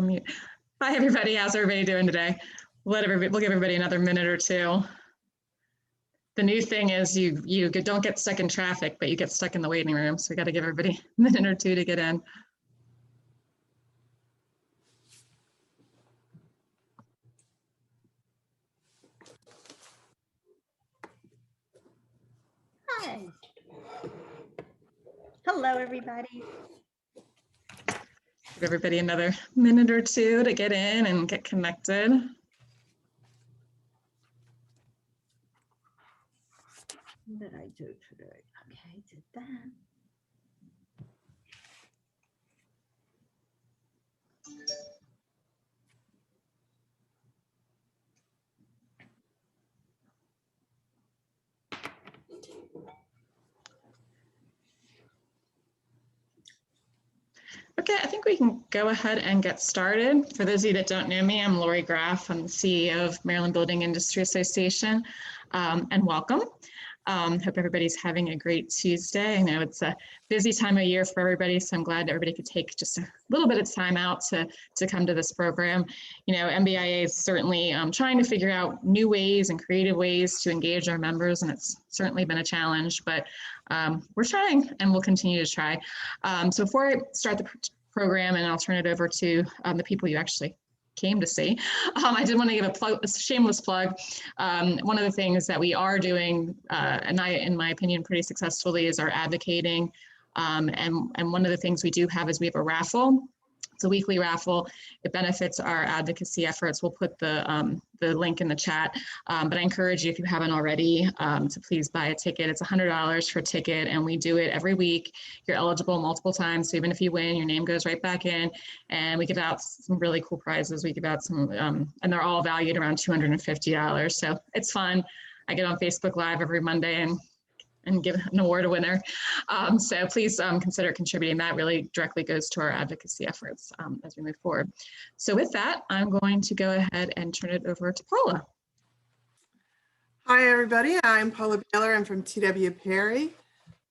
Mute. Hi, everybody. How's everybody doing today? We'll give everybody another minute or two. The new thing is you don't get stuck in traffic, but you get stuck in the waiting room. So we got to give everybody a minute or two to get in. Hi. Hello, everybody. Give everybody another minute or two to get in and get connected. What did I do today? Okay, did that. Okay, I think we can go ahead and get started. For those of you that don't know me, I'm Lori Graff. I'm the CEO of Maryland Building Industry Association, and welcome. Hope everybody's having a great Tuesday. I know it's a busy time of year for everybody, so I'm glad everybody could take just a little bit of time out to come to this program. You know, MBIA is certainly trying to figure out new ways and creative ways to engage our members, and it's certainly been a challenge, but we're trying and we'll continue to try. So before I start the program, and I'll turn it over to the people you actually came to see. I did want to give a shameless plug. One of the things that we are doing, and in my opinion, pretty successfully, is our advocating. And one of the things we do have is we have a raffle. It's a weekly raffle. It benefits our advocacy efforts. We'll put the link in the chat, but I encourage you, if you haven't already, to please buy a ticket. It's $100 for a ticket, and we do it every week. You're eligible multiple times, so even if you win, your name goes right back in, and we give out some really cool prizes. We give out some, and they're all valued around $250, so it's fun. I get on Facebook Live every Monday and give an award winner. So please consider contributing. That really directly goes to our advocacy efforts as we move forward. So with that, I'm going to go ahead and turn it over to Paula. Hi, everybody. I'm Paula Bahler. I'm from TW Perry.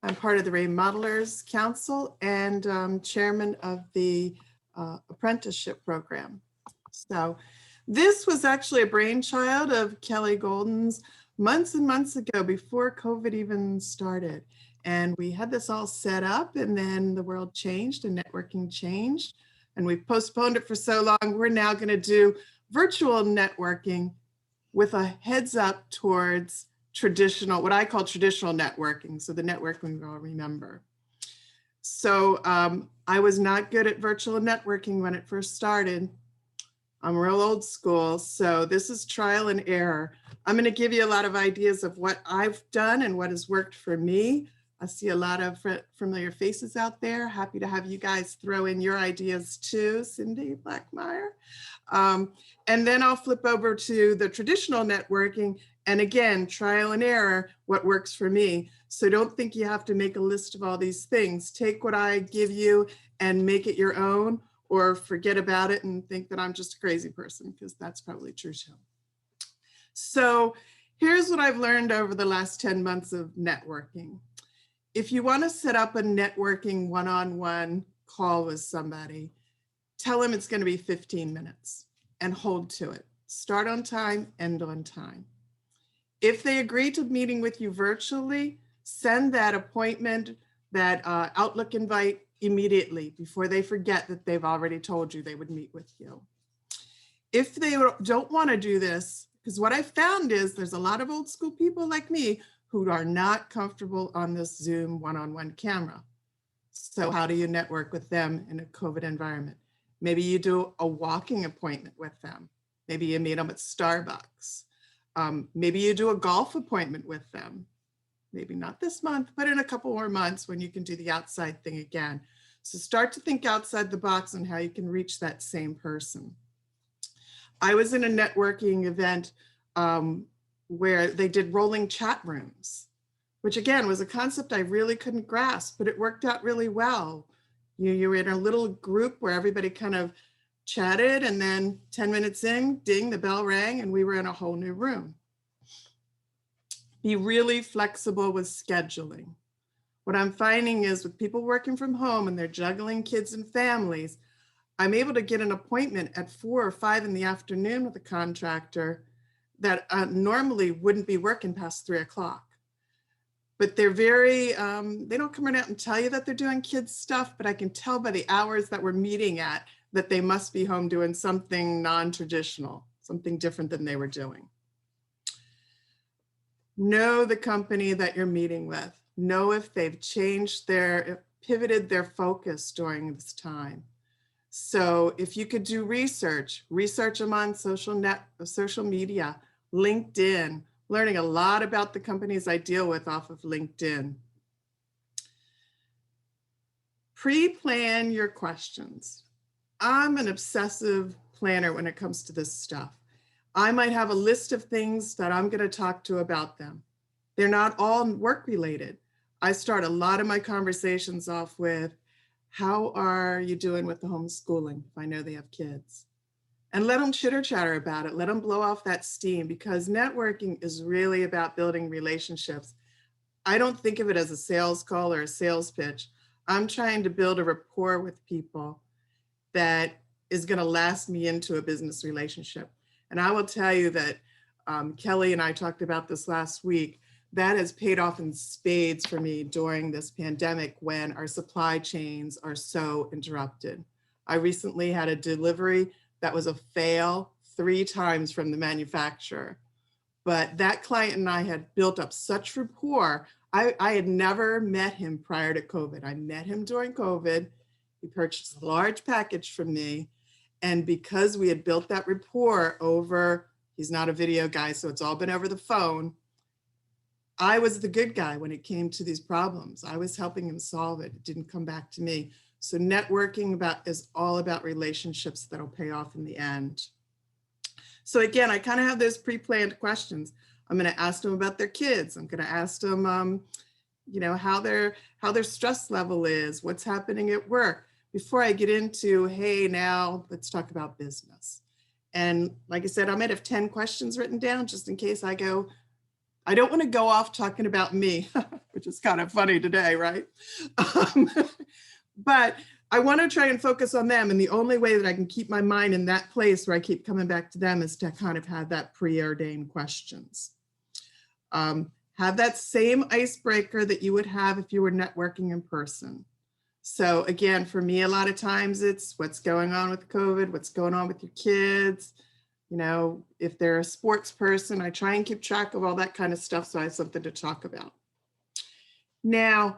I'm part of the Remodelers Council and chairman of the apprenticeship program. So this was actually a brainchild of Kelly Golden's months and months ago, before COVID even started. And we had this all set up, and then the world changed and networking changed. And we've postponed it for so long. We're now going to do virtual networking with a heads up towards traditional, what I call traditional networking. So the networking we all remember. So I was not good at virtual networking when it first started. I'm real old school, so this is trial and error. I'm going to give you a lot of ideas of what I've done and what has worked for me. I see a lot of familiar faces out there. Happy to have you guys throw in your ideas too, Cindy Blackmeyer. And then I'll flip over to the traditional networking. And again, trial and error, what works for me. So don't think you have to make a list of all these things. Take what I give you and make it your own, or forget about it and think that I'm just a crazy person, because that's probably true too. So here's what I've learned over the last 10 months of networking. If you want to set up a networking one-on-one call with somebody, tell them it's going to be 15 minutes and hold to it. Start on time, end on time. If they agree to meeting with you virtually, send that appointment, that Outlook invite immediately before they forget that they've already told you they would meet with you. If they don't want to do this, because what I found is there's a lot of old school people like me who are not comfortable on this Zoom one-on-one camera. So how do you network with them in a COVID environment? Maybe you do a walking appointment with them. Maybe you meet them at Starbucks. Maybe you do a golf appointment with them. Maybe not this month, but in a couple more months when you can do the outside thing again. So start to think outside the box on how you can reach that same person. I was in a networking event where they did rolling chat rooms, which again was a concept I really couldn't grasp, but it worked out really well. You were in a little group where everybody kind of chatted, and then 10 minutes in, ding, the bell rang, and we were in a whole new room. Be really flexible with scheduling. What I'm finding is with people working from home and they're juggling kids and families, I'm able to get an appointment at 4 or 5 in the afternoon with a contractor that normally wouldn't be working past 3 o'clock. But they're very, they don't come out and tell you that they're doing kids stuff, but I can tell by the hours that we're meeting at that they must be home doing something non-traditional, something different than they were doing. Know the company that you're meeting with. Know if they've changed pivoted their focus during this time. So if you could do research them on social media, LinkedIn, learning a lot about the companies I deal with off of LinkedIn. Pre-plan your questions. I'm an obsessive planner when it comes to this stuff. I might have a list of things that I'm going to talk to about them. They're not all work related. I start a lot of my conversations off with, how are you doing with the homeschooling if I know they have kids? And let them chitter chatter about it. Let them blow off that steam, because networking is really about building relationships. I don't think of it as a sales call or a sales pitch. I'm trying to build a rapport with people that is going to last me into a business relationship. And I will tell you that Kelly and I talked about this last week. That has paid off in spades for me during this pandemic when our supply chains are so interrupted. I recently had a delivery that was a fail 3 times from the manufacturer. But that client and I had built up such rapport. I had never met him prior to COVID. I met him during COVID. He purchased a large package from me. And because we had built that rapport over, he's not a video guy, so it's all been over the phone. I was the good guy when it came to these problems. I was helping him solve it. It didn't come back to me. So networking is all about relationships that'll pay off in the end. So again, I kind of have those pre-planned questions. I'm going to ask them about their kids. I'm going to ask them, you know, how their stress level is, what's happening at work, before I get into, hey, now let's talk about business. And like I said, I might have 10 questions written down just in case I go, I don't want to go off talking about me, which is kind of funny today, right? But I want to try and focus on them. And the only way that I can keep my mind in that place where I keep coming back to them is to kind of have that preordained questions. Have that same icebreaker that you would have if you were networking in person. So again, for me, a lot of times it's what's going on with COVID, what's going on with your kids. You know, if they're a sports person, I try and keep track of all that kind of stuff so I have something to talk about. Now,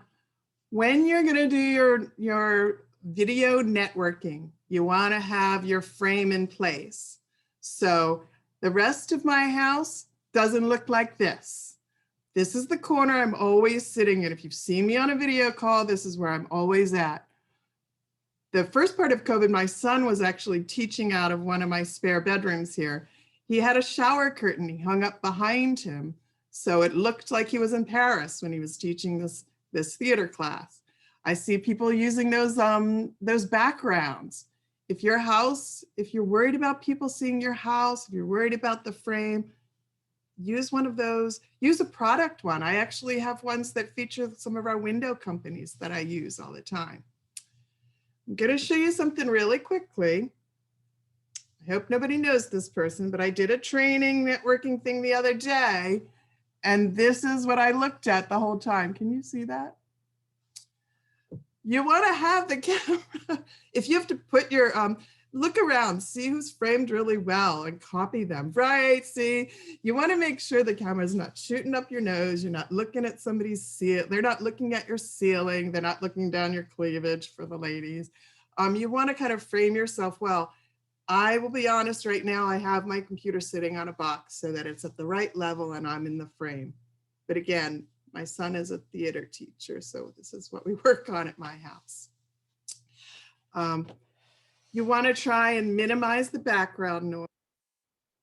when you're going to do your video networking, you want to have your frame in place. So the rest of my house doesn't look like this. This is the corner I'm always sitting in. If you've seen me on a video call, this is where I'm always at. The first part of COVID, my son was actually teaching out of one of my spare bedrooms here. He had a shower curtain he hung up behind him, so it looked like he was in Paris when he was teaching this theater class. I see people using those backgrounds. If you're worried about people seeing your house, if you're worried about the frame, use one of those, use a product one. I actually have ones that feature some of our window companies that I use all the time. I'm going to show you something really quickly. I hope nobody knows this person, but I did a training networking thing the other day, and this is what I looked at the whole time. Can you see that? You want to have the camera, if you have to put your, look around, see who's framed really well and copy them, right? See, you want to make sure the camera is not shooting up your nose. You're not looking at somebody's ceiling. They're not looking at your ceiling. They're not looking down your cleavage for the ladies. You want to kind of frame yourself well. I will be honest right now, I have my computer sitting on a box so that it's at the right level and I'm in the frame. But again, my son is a theater teacher, so this is what we work on at my house. You want to try and minimize the background noise.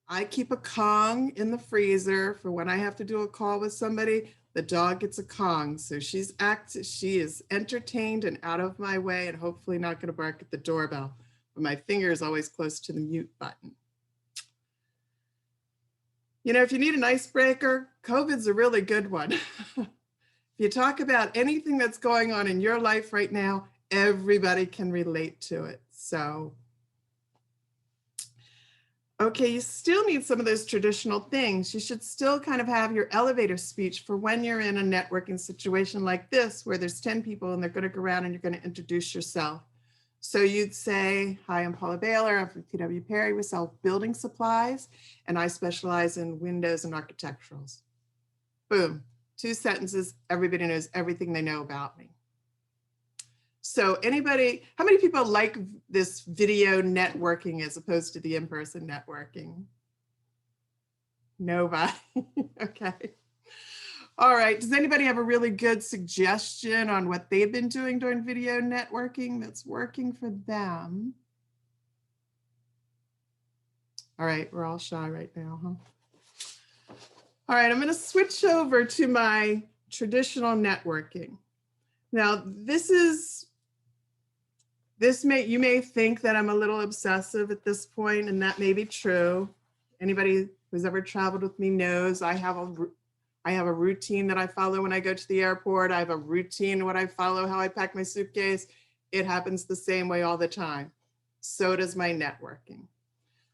I keep a Kong in the freezer for when I have to do a call with somebody. The dog gets a Kong, so she is entertained and out of my way and hopefully not going to bark at the doorbell. But my finger is always close to the mute button. You know, if you need an icebreaker, COVID's a really good one. If you talk about anything that's going on in your life right now, everybody can relate to it. So Okay, you still need some of those traditional things. You should still kind of have your elevator speech for when you're in a networking situation like this, where there's 10 people and they're going to go around and you're going to introduce yourself. So you'd say, hi, I'm Paula Bahler. I'm from T.W. Perry. We sell building supplies, and I specialize in windows and architecturals. Boom, 2 sentences. Everybody knows everything they know about me. So anybody, how many people like this video networking as opposed to the in-person networking? Nobody. Okay. All right. Does anybody have a really good suggestion on what they've been doing during video networking that's working for them? All right. We're all shy right now, huh? All right. I'm going to switch over to my traditional networking. Now, you may think that I'm a little obsessive at this point, and that may be true. Anybody who's ever traveled with me knows I have a routine that I follow when I go to the airport. I have a routine when I follow how I pack my suitcase. It happens the same way all the time. So does my networking.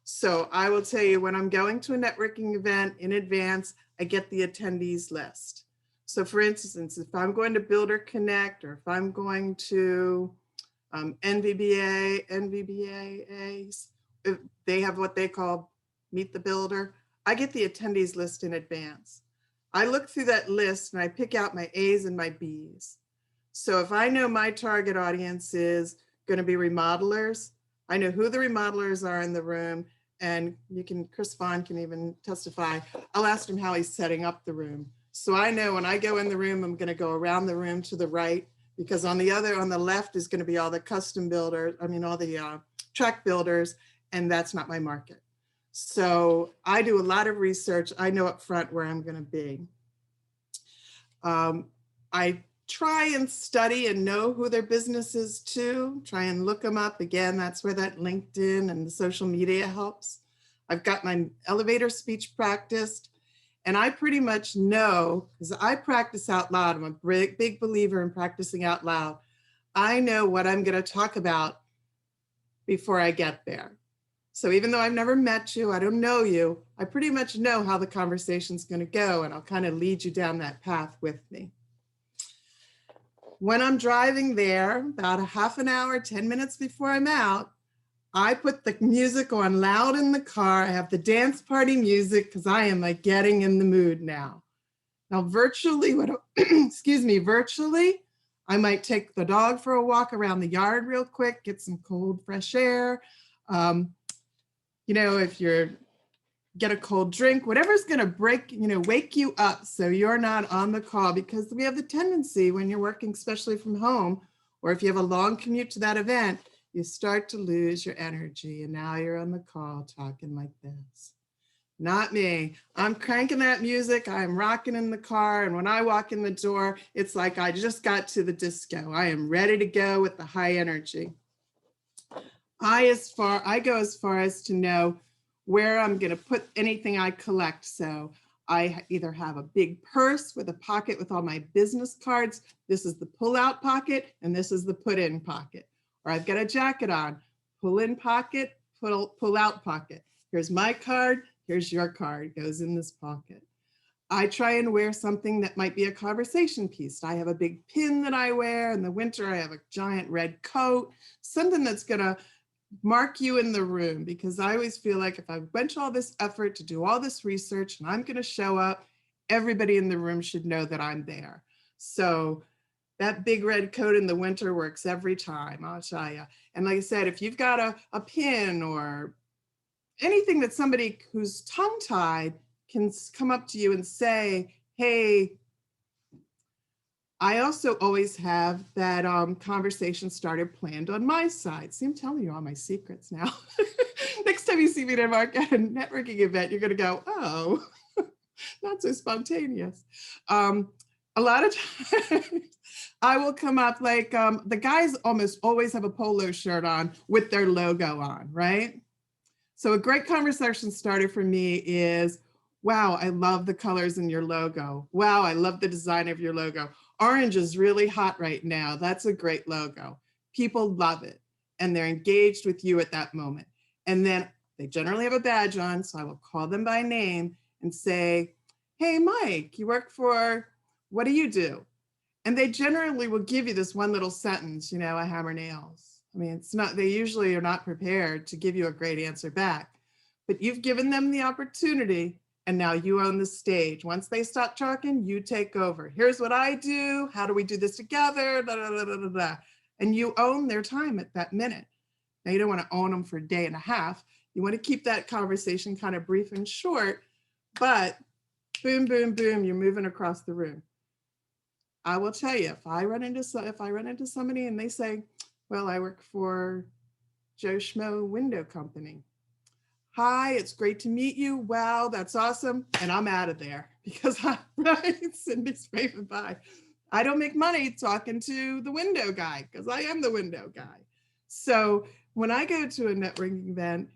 So I will tell you, when I'm going to a networking event in advance, I get the attendees list. So for instance, if I'm going to Builder Connect, or if I'm going to NVBA, if they have what they call Meet the Builder, I get the attendees list in advance. I look through that list and I pick out my A's and my B's. So if I know my target audience is going to be remodelers, I know who the remodelers are in the room, and Chris Vaughn can even testify. I'll ask him how he's setting up the room. So I know when I go in the room, I'm going to go around the room to the right, because on the left is going to be all the custom builders, all the track builders, and that's not my market. So I do a lot of research. I know up front where I'm going to be. I try and study and know who their business is too. Try and look them up. Again, that's where that LinkedIn and the social media helps. I've got my elevator speech practiced, and I pretty much know, because I practice out loud. I'm a big believer in practicing out loud. I know what I'm going to talk about before I get there. So even though I've never met you, I don't know you, I pretty much know how the conversation's going to go, and I'll kind of lead you down that path with me. When I'm driving there, about a half an hour, 10 minutes before I'm out, I put the music on loud in the car. I have the dance party music because I am like getting in the mood now. Now virtually, virtually, I might take the dog for a walk around the yard real quick, get some cold, fresh air. If you're get a cold drink, whatever's going to wake you up so you're not on the call, because we have the tendency when you're working, especially from home, or if you have a long commute to that event, you start to lose your energy, and now you're on the call talking like this. Not me. I'm cranking that music. I'm rocking in the car. And when I walk in the door, it's like I just got to the disco. I am ready to go with the high energy. I go as far as to know where I'm going to put anything I collect. So I either have a big purse with a pocket with all my business cards. This is the pull-out pocket, and this is the put-in pocket. Or I've got a jacket on, pull-in pocket, pull-out pocket. Here's my card. Here's your card. Goes in this pocket. I try and wear something that might be a conversation piece. I have a big pin that I wear. In the winter, I have a giant red coat, something that's going to mark you in the room, because I always feel like if I went to all this effort to do all this research and I'm going to show up, everybody in the room should know that I'm there. So that big red coat in the winter works every time, I'll tell you. And like I said, if you've got a pin or anything that somebody who's tongue-tied can come up to you and say, hey, I also always have that conversation starter planned on my side. See, I'm telling you all my secrets now. Next time you see me at a networking event, you're going to go, oh, not so spontaneous. A lot of times I will come up like the guys almost always have a polo shirt on with their logo on, right? So a great conversation starter for me is, wow, I love the colors in your logo. Wow, I love the design of your logo. Orange is really hot right now. That's a great logo. People love it, and they're engaged with you at that moment. And then They generally have a badge on, so I will call them by name and say, hey, Mike, you work for, what do you do? And they generally will give you this one little sentence, I hammer nails. I mean, it's not, they usually are not prepared to give you a great answer back, but you've given them the opportunity and now you own the stage. Once they stop talking, you take over. Here's what I do. How do we do this together? Da, da, da, da, da, da. And you own their time at that minute. Now you don't want to own them for a day and a half. You want to keep that conversation kind of brief and short, but boom, boom, boom, you're moving across the room. I will tell you, if I run into somebody and they say, well, I work for Joe Schmo Window Company. Hi, it's great to meet you. Wow, that's awesome. And I'm out of there because Cindy's waving by. I don't make money talking to the window guy because I am the window guy. So when I go to a networking event,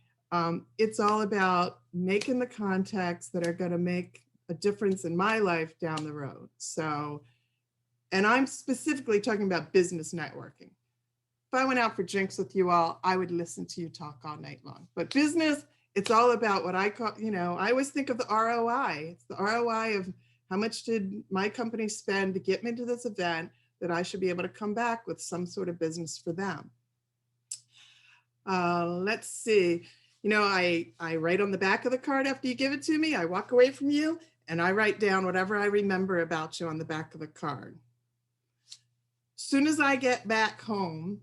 it's all about making the contacts that are going to make a difference in my life down the road. So, and I'm specifically talking about business networking. If I went out for drinks with you all, I would listen to you talk all night long. But business, it's all about what I call, I always think of the ROI. It's the ROI of how much did my company spend to get me to this event that I should be able to come back with some sort of business for them. Let's see. I write on the back of the card after you give it to me. I walk away from you and I write down whatever I remember about you on the back of the card. As soon as I get back home,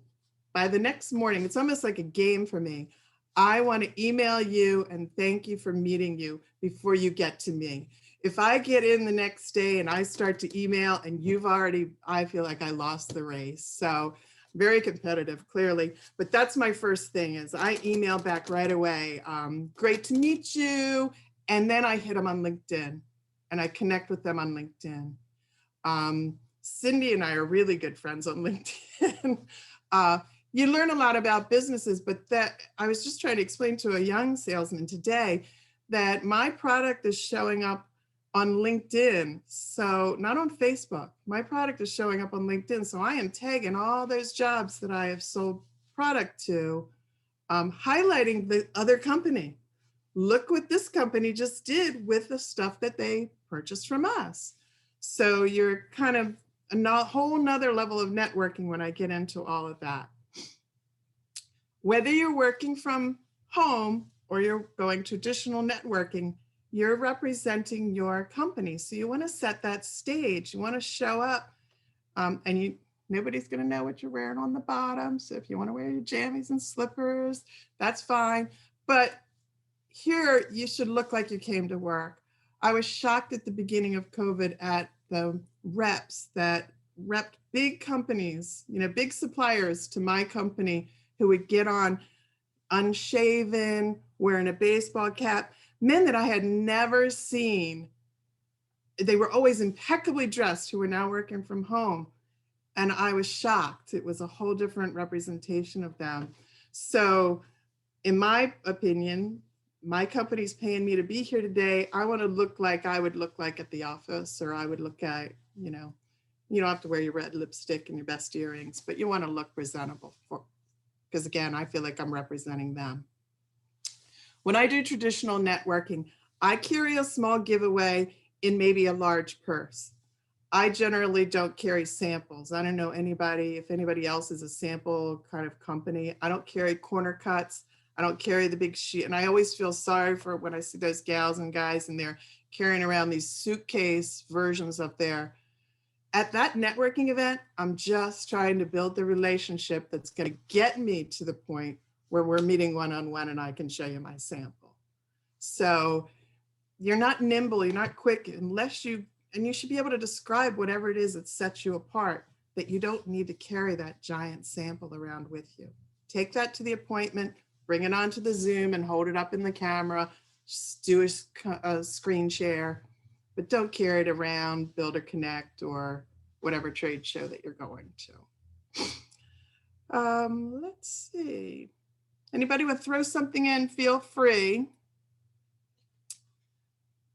by the next morning, it's almost like a game for me. I want to email you and thank you for meeting you before you get to me. If I get in the next day and I start to email and I feel like I lost the race. So very competitive, clearly, but that's my first thing is I email back right away. Great to meet you. And then I hit them on LinkedIn and I connect with them on LinkedIn. Cindy and I are really good friends on LinkedIn. You learn a lot about businesses, but that I was just trying to explain to a young salesman today that my product is showing up on LinkedIn. So not on Facebook, my product is showing up on LinkedIn. So I am tagging all those jobs that I have sold product to, highlighting the other company. Look what this company just did with the stuff that they purchased from us. So you're kind of a whole nother level of networking when I get into all of that. Whether you're working from home or you're going traditional networking, you're representing your company. So you want to set that stage. You want to show up and nobody's going to know what you're wearing on the bottom. So if you want to wear your jammies and slippers, that's fine. But here you should look like you came to work. I was shocked at the beginning of COVID at the reps that repped big companies, big suppliers to my company who would get on unshaven, wearing a baseball cap, men that I had never seen. They were always impeccably dressed who were now working from home. And I was shocked. It was a whole different representation of them. So in my opinion, my company's paying me to be here today. I want to look like I would look like at the office, or I would look at, you don't have to wear your red lipstick and your best earrings, but you want to look presentable because again, I feel like I'm representing them. When I do traditional networking, I carry a small giveaway in maybe a large purse. I generally don't carry samples. I don't know if anybody else is a sample kind of company. I don't carry corner cuts. I don't carry the big sheet. And I always feel sorry for when I see those gals and guys and they're carrying around these suitcase versions of at that networking event, I'm just trying to build the relationship that's going to get me to the point where we're meeting one-on-one and I can show you my sample. So you're not nimble, you're not quick and you should be able to describe whatever it is that sets you apart, that you don't need to carry that giant sample around with you. Take that to the appointment, bring it onto the Zoom and hold it up in the camera, just do a screen share, but don't carry it around, Build or Connect or whatever trade show that you're going to. Let's see. Anybody want to throw something in, feel free.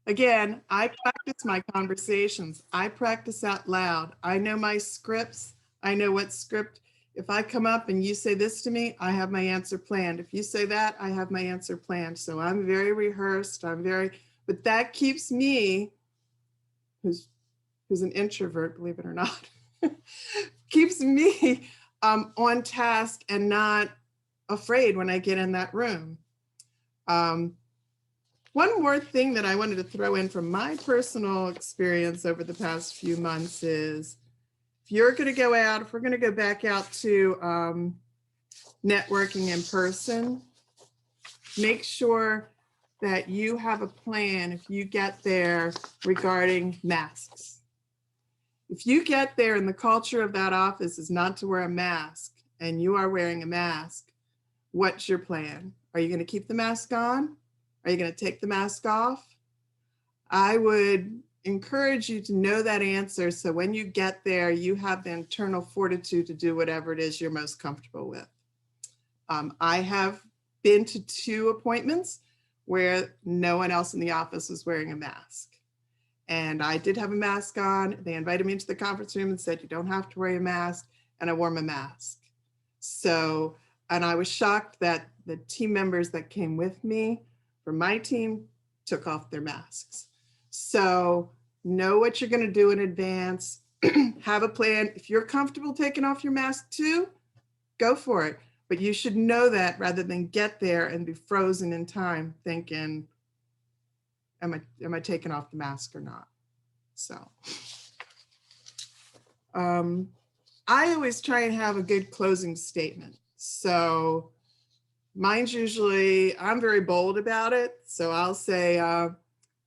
Again, I practice my conversations. I practice out loud. I know my scripts. I know what script If I come up and you say this to me, I have my answer planned. If you say that, I have my answer planned. So I'm very rehearsed. But that keeps me, who's an introvert, believe it or not, keeps me on task and not afraid when I get in that room. One more thing that I wanted to throw in from my personal experience over the past few months is, if you're going to go out, if we're going to go back out to networking in person, make sure that you have a plan if you get there regarding masks. If you get there and the culture of that office is not to wear a mask and you are wearing a mask, what's your plan? Are you going to keep the mask on? Are you going to take the mask off? I would encourage you to know that answer, so when you get there, you have the internal fortitude to do whatever it is you're most comfortable with. I have been to 2 appointments where no one else in the office was wearing a mask. And I did have a mask on. They invited me into the conference room and said, you don't have to wear a mask. And I wore my mask. So, and I was shocked that the team members that came with me from my team took off their masks. So know what you're going to do in advance. Have a plan. If you're comfortable taking off your mask too, go for it. But you should know that rather than get there and be frozen in time thinking, am I taking off the mask or not? So I always try and have a good closing statement. So mine's usually, I'm very bold about it. So I'll say,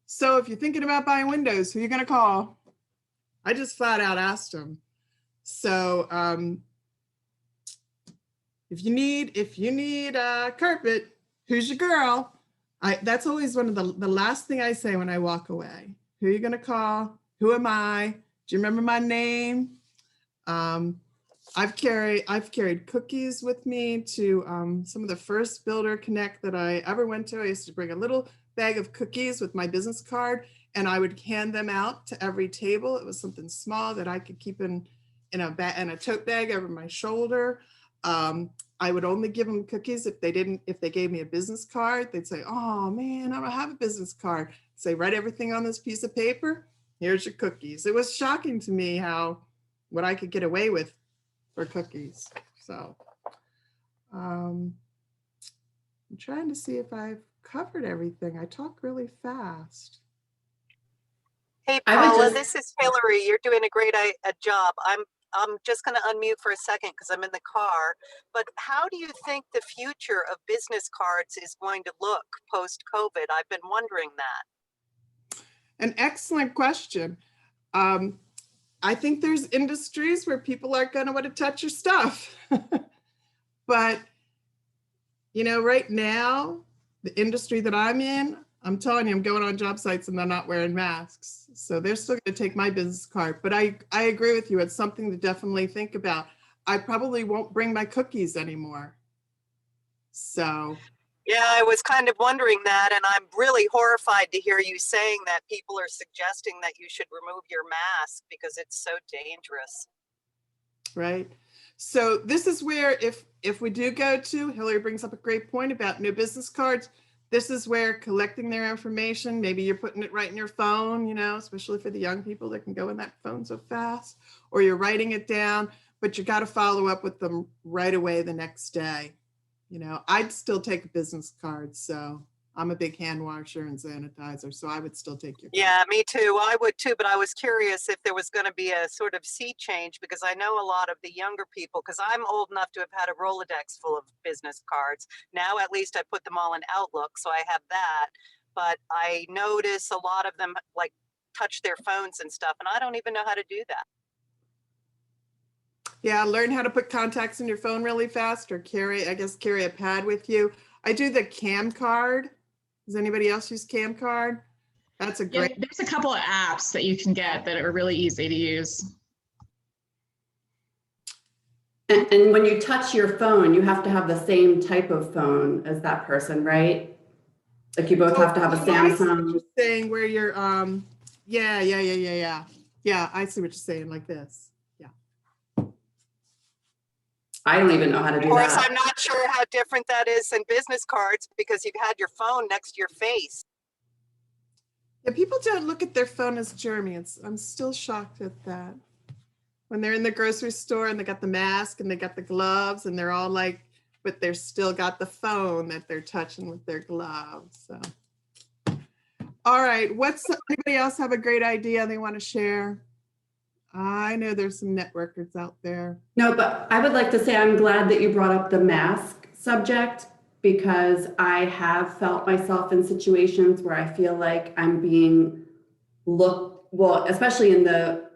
so if you're thinking about buying windows, who are you going to call? I just flat out asked them. So if you need a carpet, who's your girl? That's always one of the last thing I say when I walk away. Who are you going to call? Who am I? Do you remember my name? I've carried cookies with me to some of the first Builder Connect that I ever went to. I used to bring a little bag of cookies with my business card, and I would hand them out to every table. It was something small that I could keep in a tote bag over my shoulder. I would only give them cookies if they gave me a business card. They'd say, oh man, I don't have a business card. I'd say, write everything on this piece of paper. Here's your cookies. It was shocking to me what I could get away with for cookies. So I'm trying to see if I've covered everything. I talk really fast. Hey, Paula, this is Hillary. You're doing a great job. I'm just going to unmute for a second because I'm in the car. But how do you think the future of business cards is going to look post-COVID? I've been wondering that. An excellent question. I think there's industries where people aren't going to want to touch your stuff. But, right now, the industry that I'm in, I'm telling you, I'm going on job sites and they're not wearing masks. So they're still going to take my business card. But I agree with you. It's something to definitely think about. I probably won't bring my cookies anymore. So. Yeah, I was kind of wondering that. And I'm really horrified to hear you saying that people are suggesting that you should remove your mask because it's so dangerous. Right. So this is where if we do go to, Hillary brings up a great point about new business cards. This is where collecting their information, maybe you're putting it right in your phone, especially for the young people that can go in that phone so fast, or you're writing it down, but you got to follow up with them right away the next day. I'd still take a business card. So I'm a big hand washer and sanitizer, so I would still take your card. Yeah, me too. I would too, but I was curious if there was going to be a sort of sea change because I know a lot of the younger people, because I'm old enough to have had a Rolodex full of business cards. Now at least I put them all in Outlook, so I have that. But I notice a lot of them like touch their phones and stuff, and I don't even know how to do that. Yeah, learn how to put contacts in your phone really fast, or carry a pad with you. I do the Cam card. Does anybody else use Cam card? That's a great. Yeah, there's a couple of apps that you can get that are really easy to use. And when you touch your phone, you have to have the same type of phone as that person, right? Like you both have to have a Samsung. You're saying where you're, yeah. I see what you're saying, like this. Yeah. I don't even know how to Of do course, that. I'm not sure how different that is than business cards because you've had your phone next to your face. Yeah, people don't look at their phone as germy. I'm still shocked at that. When they're in the grocery store and they got the mask and they got the gloves and they're all like, but they're still got the phone that they're touching with their gloves. So, all right, anybody else have a great idea they want to share? I know there's some networkers out there. No, but I would like to say I'm glad that you brought up the mask subject, because I have felt myself in situations where I feel like I'm being well, especially in the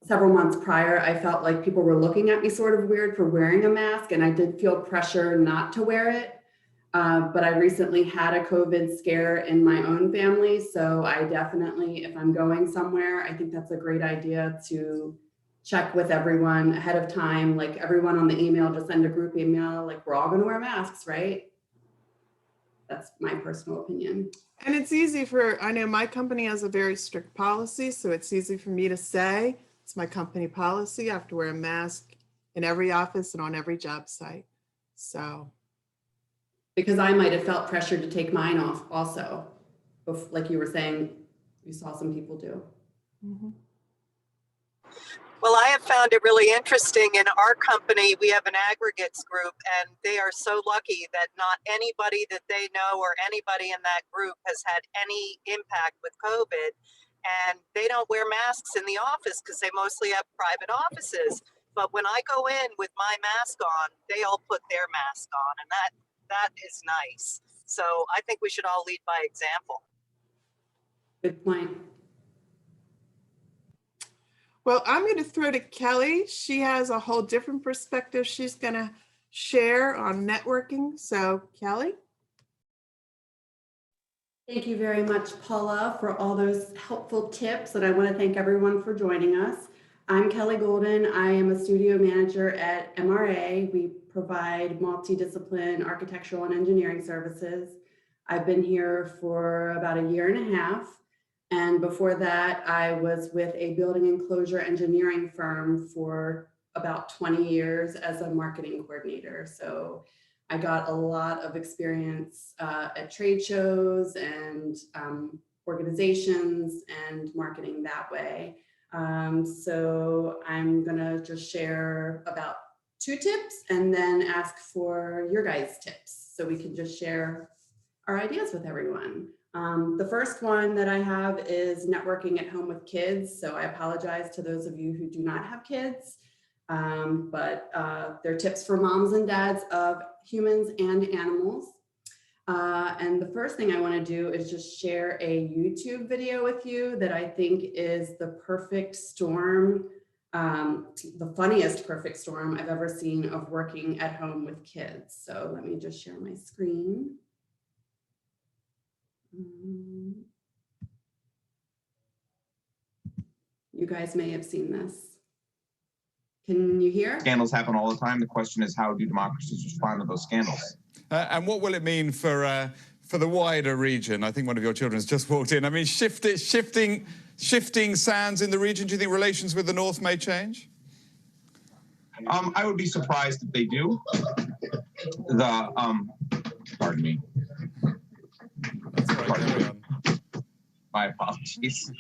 several months prior, I felt like people were looking at me sort of weird for wearing a mask, and I did feel pressure not to wear it. But I recently had a COVID scare in my own family. So I definitely, if I'm going somewhere, I think that's a great idea to check with everyone ahead of time, like everyone on the email, just send a group email, like we're all going to wear masks, right? That's my personal opinion. And it's easy I know my company has a very strict policy, so it's easy for me to say, it's my company policy. I have to wear a mask in every office and on every job site. So. Because I might have felt pressured to take mine off also, like you were saying, you saw some people do. Mm-hmm. Well, I have found it really interesting. In our company, we have an aggregates group, and they are so lucky that not anybody that they know or anybody in that group has had any impact with COVID. And they don't wear masks in the office because they mostly have private offices. But when I go in with my mask on, they all put their mask on, and that is nice. So I think we should all lead by example. Good point. Well, I'm going to throw to Kelly. She has a whole different perspective she's going to share on networking. So, Kelly. Thank you very much, Paula, for all those helpful tips. And I want to thank everyone for joining us. I'm Kelly Golden. I am a studio manager at MRA. We provide multidiscipline architectural and engineering services. I've been here for about a year and a half. And before that, I was with a building enclosure engineering firm for about 20 years as a marketing coordinator. So I got a lot of experience at trade shows and organizations and marketing that way. So I'm gonna just share about 2 tips and then ask for your guys' tips so we can just share our ideas with everyone. The first one that I have is networking at home with kids. So I apologize to those of you who do not have kids, but they're tips for moms and dads of humans and animals. And the first thing I want to do is just share a YouTube video with you that I think is the perfect storm, the funniest perfect storm I've ever seen of working at home with kids. So let me just share my screen. You guys may have seen this. Can you hear? Scandals happen all the time. The question is, how do democracies respond to those scandals? And what will it mean for the wider region? I think one of your children has just walked in. I mean, shifting sands in the region. Do you think relations with the North may change? I would be surprised if they do. Pardon me. That's all right, carry on. My apologies.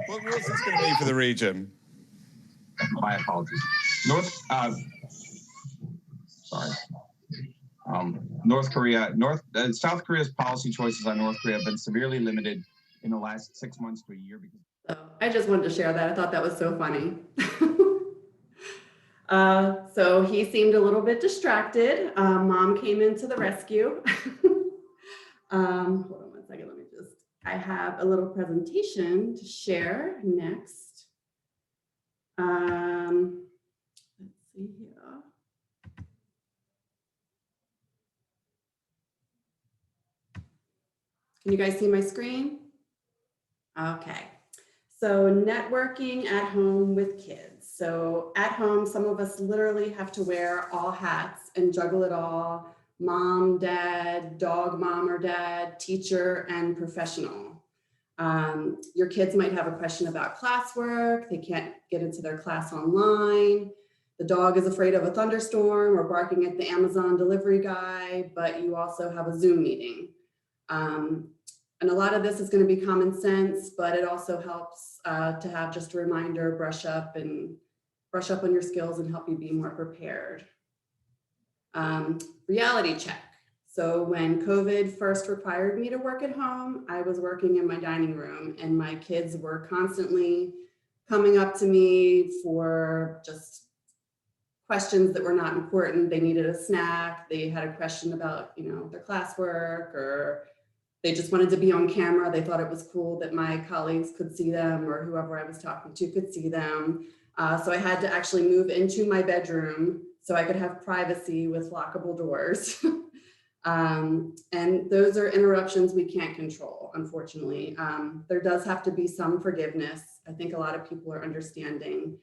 What's this going to mean for the region? My apologies. South Korea's policy choices on North Korea have been severely limited in the last 6 months to a year. I just wanted to share that. I thought that was so funny. So he seemed a little bit distracted. Mom came into the rescue. Hold on one second. I have a little presentation to share next. Let's see here. Can you guys see my screen? Okay. So networking at home with kids. So at home, some of us literally have to wear all hats and juggle it all. Mom, dad, dog mom or dad, teacher, and professional. Your kids might have a question about classwork. They can't get into their class online. The dog is afraid of a thunderstorm or barking at the Amazon delivery guy, but you also have a Zoom meeting. And a lot of this is going to be common sense, but it also helps to have just a reminder, brush up on your skills and help you be more prepared. Reality check. So when COVID first required me to work at home, I was working in my dining room and my kids were constantly coming up to me for just questions that were not important. They needed a snack. They had a question about, their classwork, or they just wanted to be on camera. They thought it was cool that my colleagues could see them, or whoever I was talking to could see them. So I had to actually move into my bedroom so I could have privacy with lockable doors. And those are interruptions we can't control, unfortunately. There does have to be some forgiveness. I think a lot of people are understanding,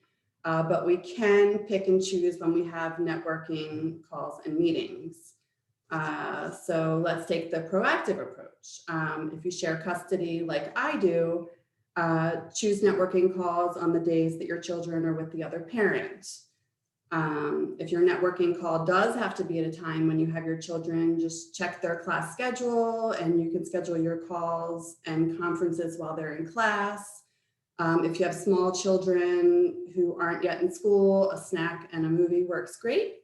but we can pick and choose when we have networking calls and meetings. So let's take the proactive approach. If you share custody like I do, choose networking calls on the days that your children are with the other parent. If your networking call does have to be at a time when you have your children, just check their class schedule and you can schedule your calls and conferences while they're in class. If you have small children who aren't yet in school, a snack and a movie works great.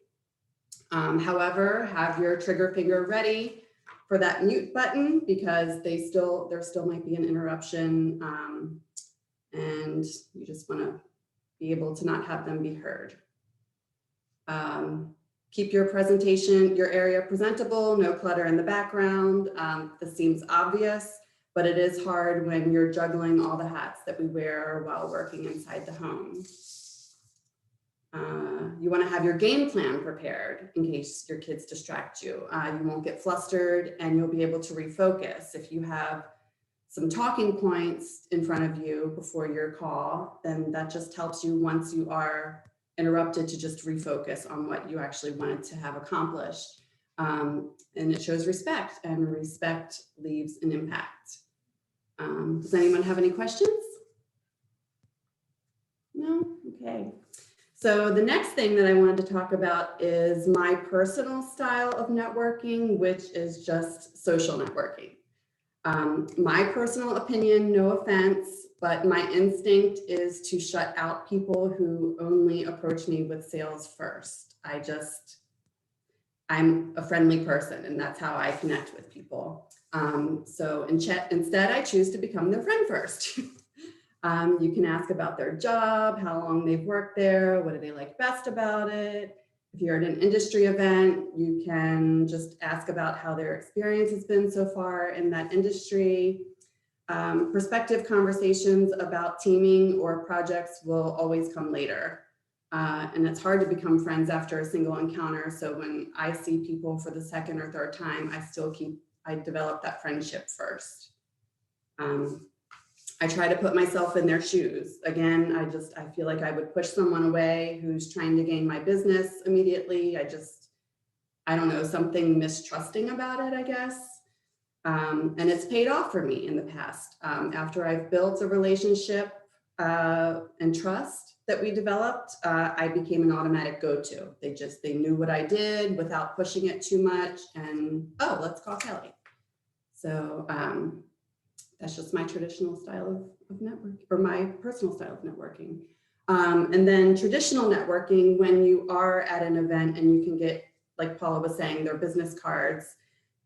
However, have your trigger finger ready for that mute button because there still might be an interruption, and you just want to be able to not have them be heard. Keep your presentation, your area presentable, no clutter in the background. This seems obvious, but it is hard when you're juggling all the hats that we wear while working inside the home. You want to have your game plan prepared in case your kids distract you. You won't get flustered and you'll be able to refocus. If you have some talking points in front of you before your call, then that just helps you once you are interrupted to just refocus on what you actually wanted to have accomplished. And it shows respect, and respect leaves an impact. Does anyone have any questions? No? Okay. So the next thing that I wanted to talk about is my personal style of networking, which is just social networking. My personal opinion, no offense, but my instinct is to shut out people who only approach me with sales first. I'm a friendly person and that's how I connect with people. So instead I choose to become their friend first. You can ask about their job, how long they've worked there, what do they like best about it. If you're at an industry event, you can just ask about how their experience has been so far in that industry. Prospective conversations about teaming or projects will always come later. And it's hard to become friends after a single encounter. So when I see people for the second or third time, I develop that friendship first. I try to put myself in their shoes. Again, I feel like I would push someone away who's trying to gain my business immediately. I don't know, something mistrusting about it, I guess. And it's paid off for me in the past. After I've built a relationship and trust that we developed, I became an automatic go-to. They knew what I did without pushing it too much, and oh, let's call Kelly. So that's just my traditional style of network, or my personal style of networking. And then traditional networking, when you are at an event and you can get, like Paula was saying, their business cards,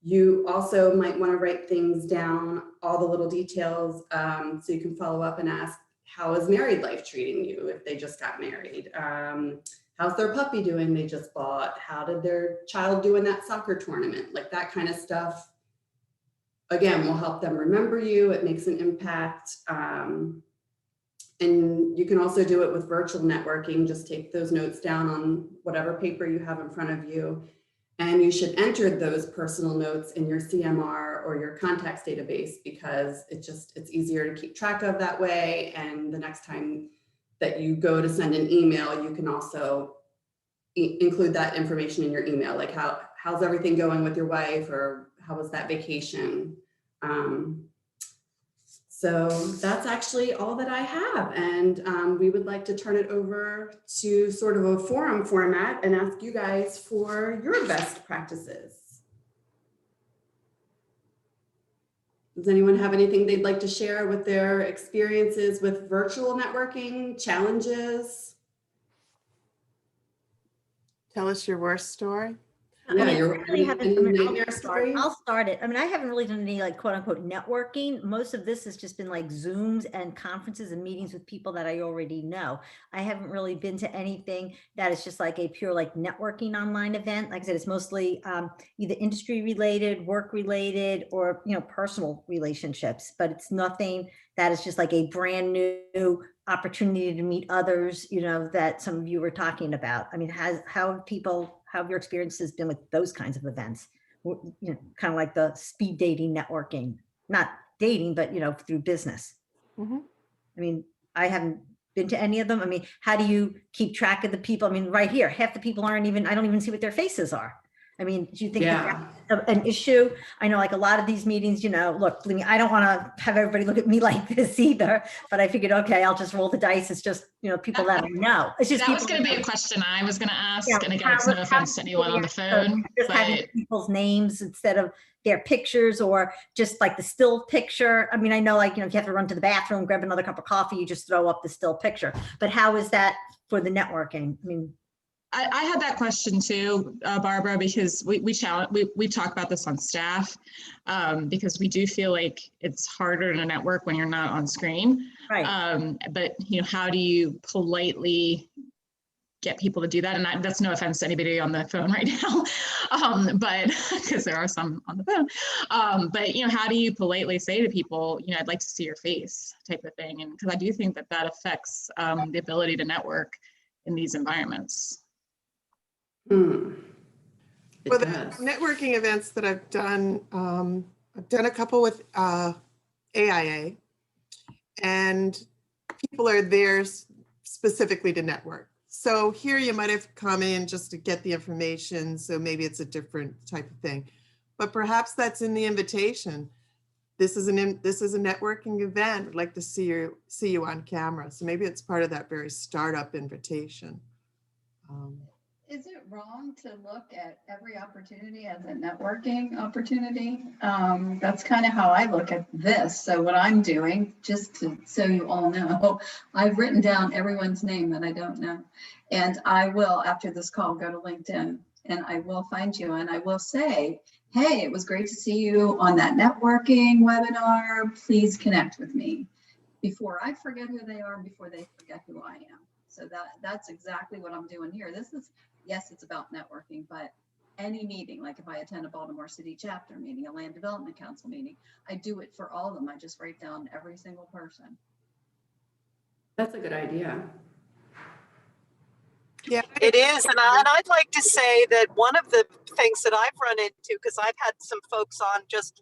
you also might want to write things down, all the little details, so you can follow up and ask, how is married life treating you if they just got married? How's their puppy doing they just bought? How did their child do in that soccer tournament? Like that kind of stuff, again, will help them remember you. It makes an impact. And you can also do it with virtual networking. Just take those notes down on whatever paper you have in front of you. And you should enter those personal notes in your CMR or your contacts database, because it's easier to keep track of that way. And the next time that you go to send an email, you can also include that information in your email, like how's everything going with your wife, or how was that vacation? So that's actually all that I have. And we would like to turn it over to sort of a forum format and ask you guys for your best practices. Does anyone have anything they'd like to share with their experiences with virtual networking, challenges? Tell us your worst story. Yeah, I your really haven't, any I mean, nightmare stories? I'll start it. I mean, I haven't really done any like quote unquote networking. Most of this has just been like Zooms and conferences and meetings with people that I already know. I haven't really been to anything that is just like a pure like networking online event. Like I said, it's mostly either industry related, work related, or, you know, personal relationships, but it's nothing that is just like a brand new opportunity to meet others, you know, that some of you were talking about. I mean, how have your experiences been with those kinds of events? You know, kind of like the speed dating networking, not dating, but, you know, through business. Mhm. I mean, I haven't been to any of them. I mean, how do you keep track of the people? I mean, right here, half the people aren't even, I don't even see what their faces are. I mean, do you think Yeah. that's an issue? I know like a lot of these meetings, you know, look, believe me, I don't want to have everybody look at me like this either, but I figured, okay, I'll just roll the dice. It's just, you know, people that I know. It's just That was people going to be a question I was going to ask, Yeah, and again, it's no offense to anyone on the phone, just having but people's names instead of their pictures, or just like the still picture. I mean, I know, like, you know, if you have to run to the bathroom, grab another cup of coffee, you just throw up the still picture. But how is that for the networking? I mean, I had that question too, Barbara, because we talk about this on staff, because we do feel like it's harder to network when you're not on screen. right. But you know, how do you politely get people to do that? And that's no offense to anybody on the phone right now, but because there are some on the phone. But you know, how do you politely say to people, you know, I'd like to see your face, type of thing? And because I do think that that affects the ability to network in these environments. It Well, the does. networking events that I've done a couple with AIA, and people are there specifically to network. So here you might have come in just to get the information, so maybe it's a different type of thing. But perhaps that's in the invitation. This is a networking event. I'd like to see you on camera. So maybe it's part of that very startup invitation. Is it wrong to look at every opportunity as a networking opportunity? That's kind of how I look at this. So what I'm doing, so you all know, I've written down everyone's name that I don't know. And I will, after this call, go to LinkedIn and I will find you and I will say, hey, it was great to see you on that networking webinar. Please connect with me before I forget who they are, before they forget who I am. So that's exactly what I'm doing here. Yes, it's about networking, but any meeting, like if I attend a Baltimore City chapter meeting, a land development council meeting, I do it for all of them. I just write down every single person. That's a good idea. Yeah, It is, and I'd like to say that one of the things that I've run into, because I've had some folks on just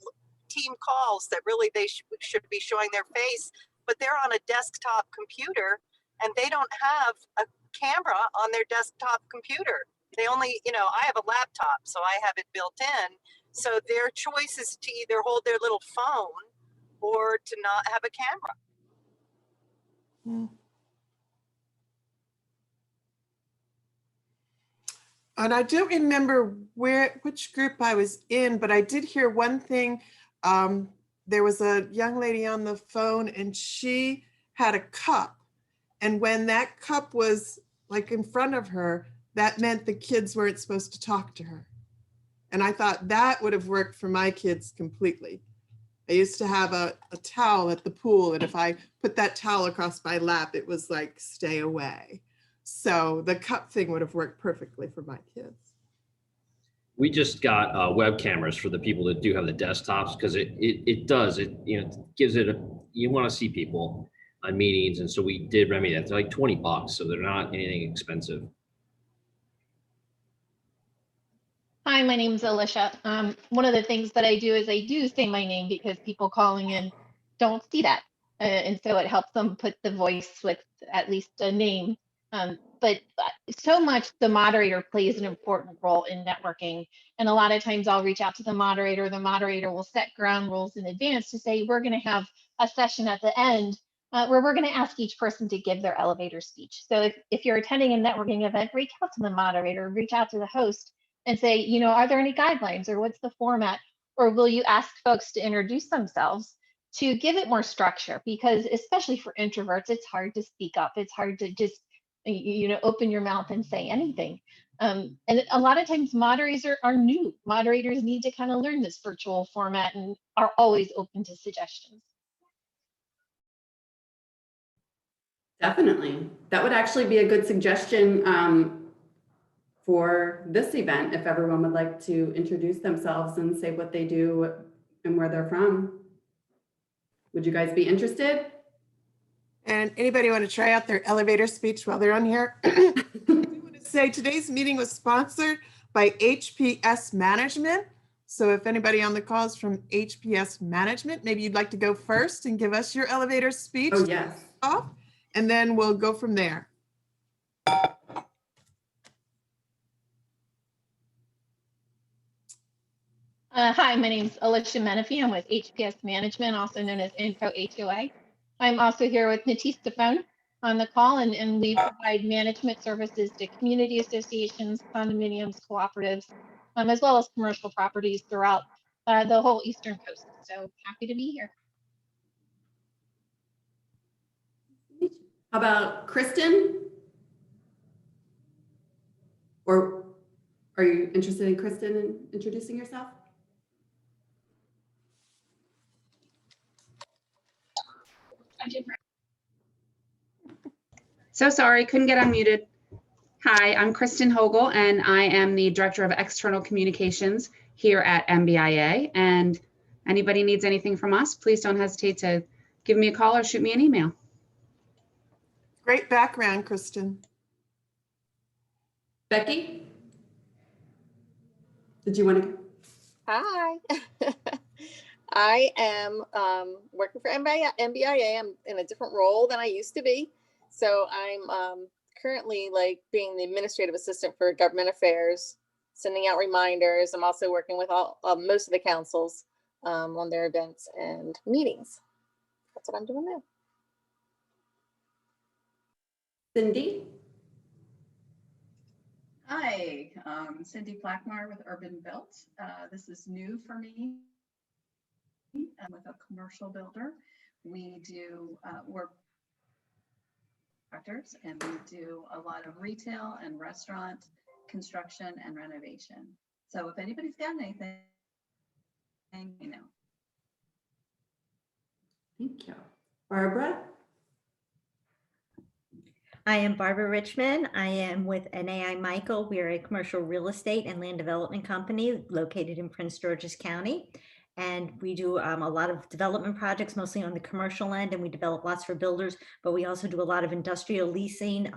team calls that really they should be showing their face, but they're on a desktop computer and they don't have a camera on their desktop computer. They only, you know, I have a laptop, so I have it built in. So their choice is to either hold their little phone or to not have a camera. And I don't remember which group I was in, but I did hear one thing. There was a young lady on the phone and she had a cup. And when that cup was like in front of her, that meant the kids weren't supposed to talk to her. And I thought that would have worked for my kids completely. I used to have a towel at the pool, and if I put that towel across my lap, it was like, stay away. So the cup thing would have worked perfectly for my kids. We just got web cameras for the people that do have the desktops, because it gives it you want to see people on meetings, and so we did remedy that. They're like $20, so they're not anything expensive. Hi, my name's Alicia. One of the things that I do is I do say my name because people calling in don't see that. And so it helps them put the voice with at least a name. The but so much the moderator plays an important role in networking. And a lot of times I'll reach out to the moderator will set ground rules in advance to say, we're going to have a session at the end where we're going to ask each person to give their elevator speech. So if you're attending a networking event, reach out to the moderator, reach out to the host and say, you know, are there any guidelines or what's the format? Or will you ask folks to introduce themselves to give it more structure? Because especially for introverts, it's hard to speak up. It's hard to just, you know, open your mouth and say anything. And a lot of times moderators are new. Moderators need to kind of learn this virtual format and are always open to suggestions. Definitely. That would actually be a good suggestion for this event, if everyone would like to introduce themselves and say what they do and where they're from. Would you guys be interested? And anybody want to try out their elevator speech while they're on here? I want to say today's meeting was sponsored by HPS Management. So if anybody on the call is from HPS Management, maybe you'd like to go first and give us your elevator speech. Oh, yes. And then we'll go from there. Hi, my name is Alicia Menifee. I'm with HPS Management, also known as Info HOA. I'm also here with Natista Phone on the call, and we provide management services to community associations, condominiums, cooperatives, as well as commercial properties throughout the whole Eastern Coast. So happy to be here. How about Kristen? Or are you interested in Kristen in introducing yourself? So sorry, couldn't get unmuted. Hi, I'm Kristen Hogel, and I am the Director of External Communications here at MBIA. And anybody needs anything from us, please don't hesitate to give me a call or shoot me an email. Great background, Kristen. Becky? Did you want to? Hi. I am working for MBIA. I'm in a different role than I used to be. So I'm currently like being the administrative assistant for government affairs, sending out reminders. I'm also working with most of the councils on their events and meetings. That's what I'm doing now. Cindy? Hi, Cindy Blackmar with Urban Built. This is new for me. I'm with a commercial builder. We do work contractors, and we do a lot of retail and restaurant construction and renovation. So if anybody's got anything, you know. Thank you. Barbara? I am Barbara Richmond. I am with NAI Michael. We are a commercial real estate and land development company located in Prince George's County. And we do a lot of development projects, mostly on the commercial end, and we develop lots for builders, but we also do a lot of industrial leasing,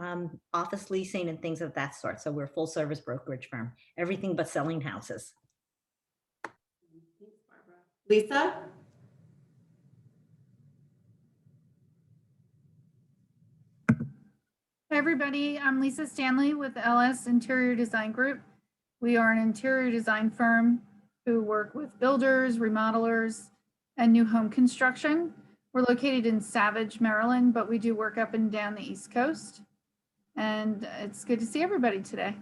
office leasing, and things of that sort. So we're a full service brokerage firm, everything but selling houses. Thanks, Barbara. Lisa? Hi everybody, I'm Lisa Stanley with LS Interior Design Group. We are an interior design firm who work with builders, remodelers, and new home construction. We're located in Savage, Maryland, but we do work up and down the East Coast. And it's good to see everybody today.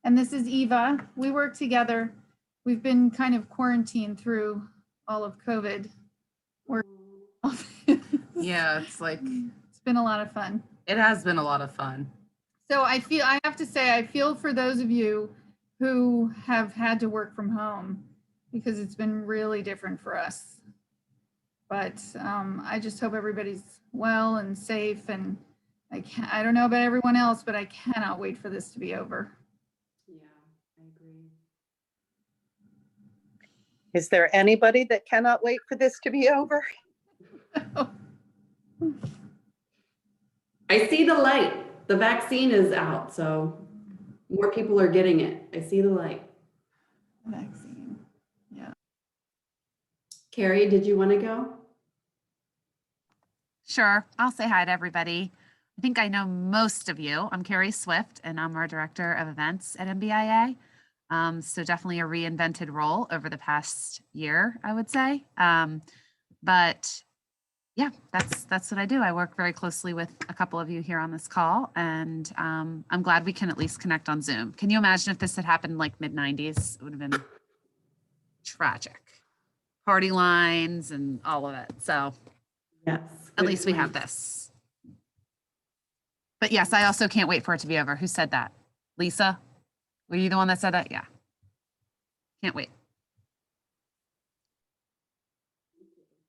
And this is Eva. We work together. We've been kind of quarantined through all of COVID. Yeah, it's been a lot of fun. It has been a lot of fun. So I have to say, I feel for those of you who have had to work from home, because it's been really different for us. But I just hope everybody's well and safe. And I don't know about everyone else, but I cannot wait for this to be over. Yeah, I agree. Is there anybody that cannot wait for this to be over? I see the light. The vaccine is out, so more people are getting it. I see the light. Vaccine, yeah. Carrie, did you want to go? Sure. I'll say hi to everybody. I think I know most of you. I'm Carrie Swift, and I'm our Director of Events at MBIA. So definitely a reinvented role over the past year, I would say. But yeah, that's what I do. I work very closely with a couple of you here on this call, and I'm glad we can at least connect on Zoom. Can you imagine if this had happened like mid-90s? It would have been tragic. Party lines and all of it. So Yes. at least we have this. But yes, I also can't wait for it to be over. Who said that? Lisa? Were you the one that said that? Yeah. Can't wait.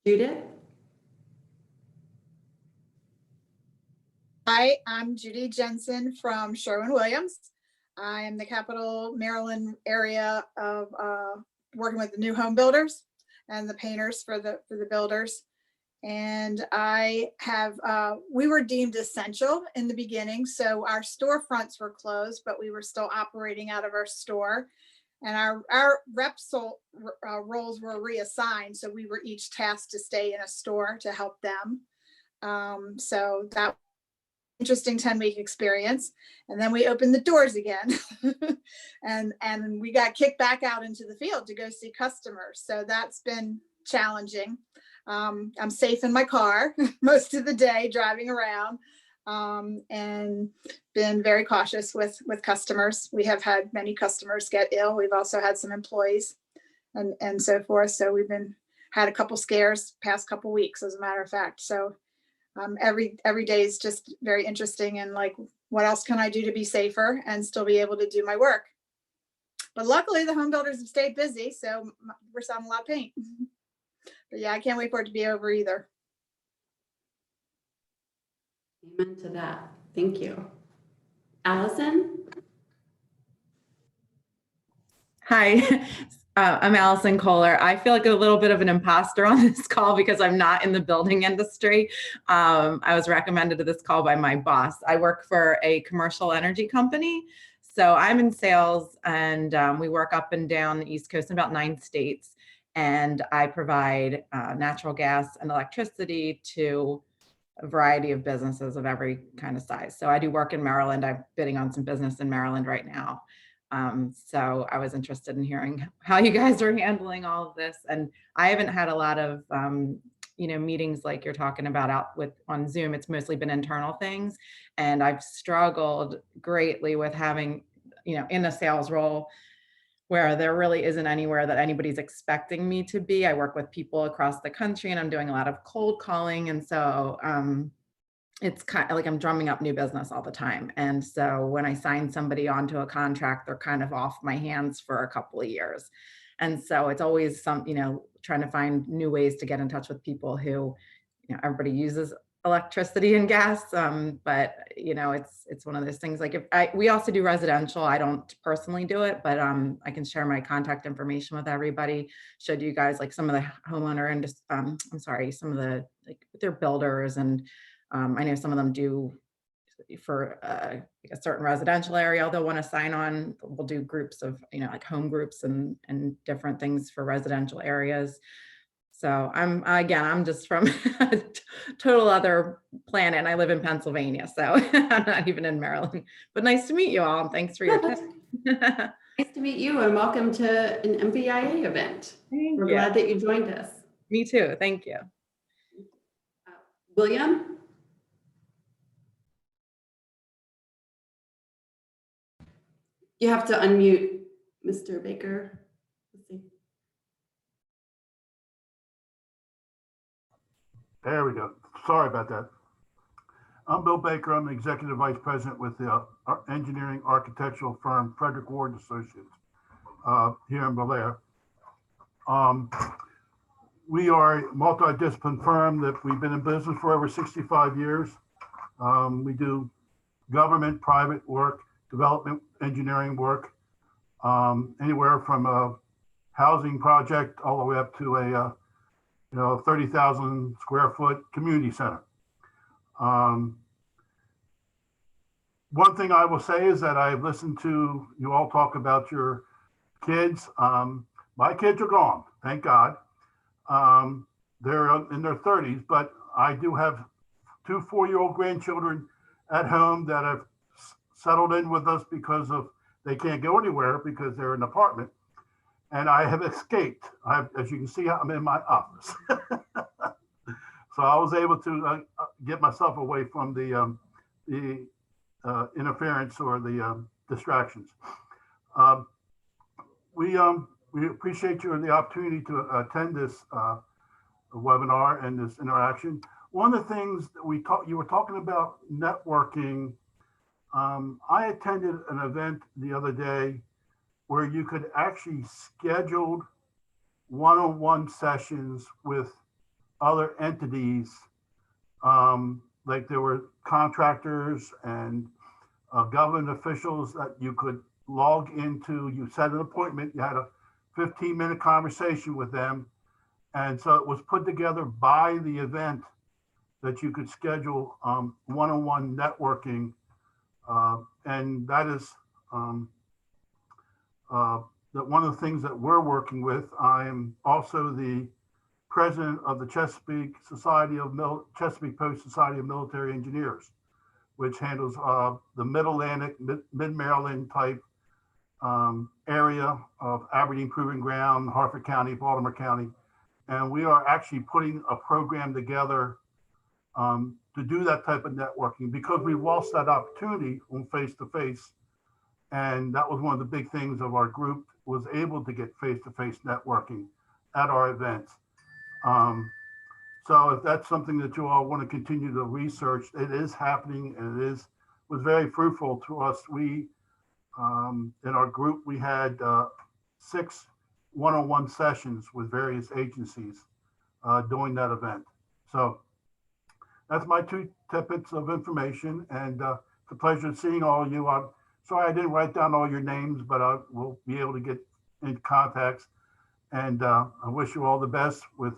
Judith? Hi, I'm Judy Jensen from Sherwin-Williams. I am the Capital Maryland area of working with the new home builders and the painters for the builders. And I have, we were deemed essential in the beginning. So our storefronts were closed, but we were still operating out of our store. And our reps roles were reassigned. So we were each tasked to stay in a store to help them. So that interesting 10-week experience. And then we opened the doors again and we got kicked back out into the field to go see customers. So that's been challenging. I'm safe in my car most of the day driving around and been very cautious with customers. We have had many customers get ill. We've also had some employees and so forth. So we've had a couple scares past couple weeks, as a matter of fact. So every day is just very interesting and like, what else can I do to be safer and still be able to do my work? But luckily the home builders have stayed busy, so we're selling a lot of paint. But yeah, I can't wait for it to be over either. Amen to that. Thank you. Allison? Hi, I'm Allison Kohler. I feel like a little bit of an imposter on this call because I'm not in the building industry. I was recommended to this call by my boss. I work for a commercial energy company. So I'm in sales and we work up and down the East Coast in about 9 states. And I provide natural gas and electricity to a variety of businesses of every kind of size. So I do work in Maryland. I'm bidding on some business in Maryland right now. So I was interested in hearing how you guys are handling all of this. And I haven't had a lot of, meetings like you're talking about on Zoom. It's mostly been internal things. And I've struggled greatly with having, in a sales role where there really isn't anywhere that anybody's expecting me to be. I work with people across the country and I'm doing a lot of cold calling. And so, it's kind of like I'm drumming up new business all the time. And so when I sign somebody onto a contract, they're kind of off my hands for a couple of years. And so it's always trying to find new ways to get in touch with people who, everybody uses electricity and gas. But it's one of those things like we also do residential. I don't personally do it, but I can share my contact information with everybody. Should you guys like some of the homeowner and some of the like their builders and I know some of them do for a certain residential area, they'll want to sign on. We'll do groups of, like home groups and different things for residential areas. So I'm just from a total other planet and I live in Pennsylvania. So I'm not even in Maryland, but nice to meet you all. And thanks for your time. Nice to meet you and welcome to an MBIA event. We're glad that you joined us. Me too. Thank you. William? You have to unmute Mr. Baker. Let's see. There we go. Sorry about that. I'm Bill Baker. I'm the Executive Vice President with the engineering architectural firm Frederick Ward Associates here in Bahler. We are a multidisciplinary firm that we've been in business for over 65 years. We do government, private work, development, engineering work, anywhere from a housing project all the way up to a 30,000 square foot community center. One thing I will say is that I've listened to you all talk about your kids. My kids are gone, thank God. They're in their 30s, but I do have 2 4-year-old grandchildren at home that have settled in with us because of they can't go anywhere because they're in an apartment. And I have escaped. As you can see, I'm in my office. So I was able to get myself away from the interference or the distractions. We appreciate the opportunity to attend this webinar and this interaction. One of the things that you were talking about networking. I attended an event the other day where you could actually schedule one-on-one sessions with other entities. Like there were contractors and government officials that you could log into. You set an appointment, you had a 15-minute conversation with them. And so it was put together by the event that you could schedule one-on-one networking. And that is that one of the things that we're working with. I am also the president of the Chesapeake Post Society of Military Engineers, which handles the Mid-Atlantic, Mid-Maryland type area of Aberdeen Proving Ground, Harford County, Baltimore County. And we are actually putting a program together to do that type of networking because we lost that opportunity on face-to-face. And that was one of the big things of our group, was able to get face-to-face networking at our events. So if that's something that you all want to continue to research, it is happening, and was very fruitful to us. We, in our group, we had 6 one-on-one sessions with various agencies during that event. So that's my 2 tidbits of information, and it's a pleasure seeing all of you. I'm sorry I didn't write down all your names, but I will be able to get in contacts. And I wish you all the best with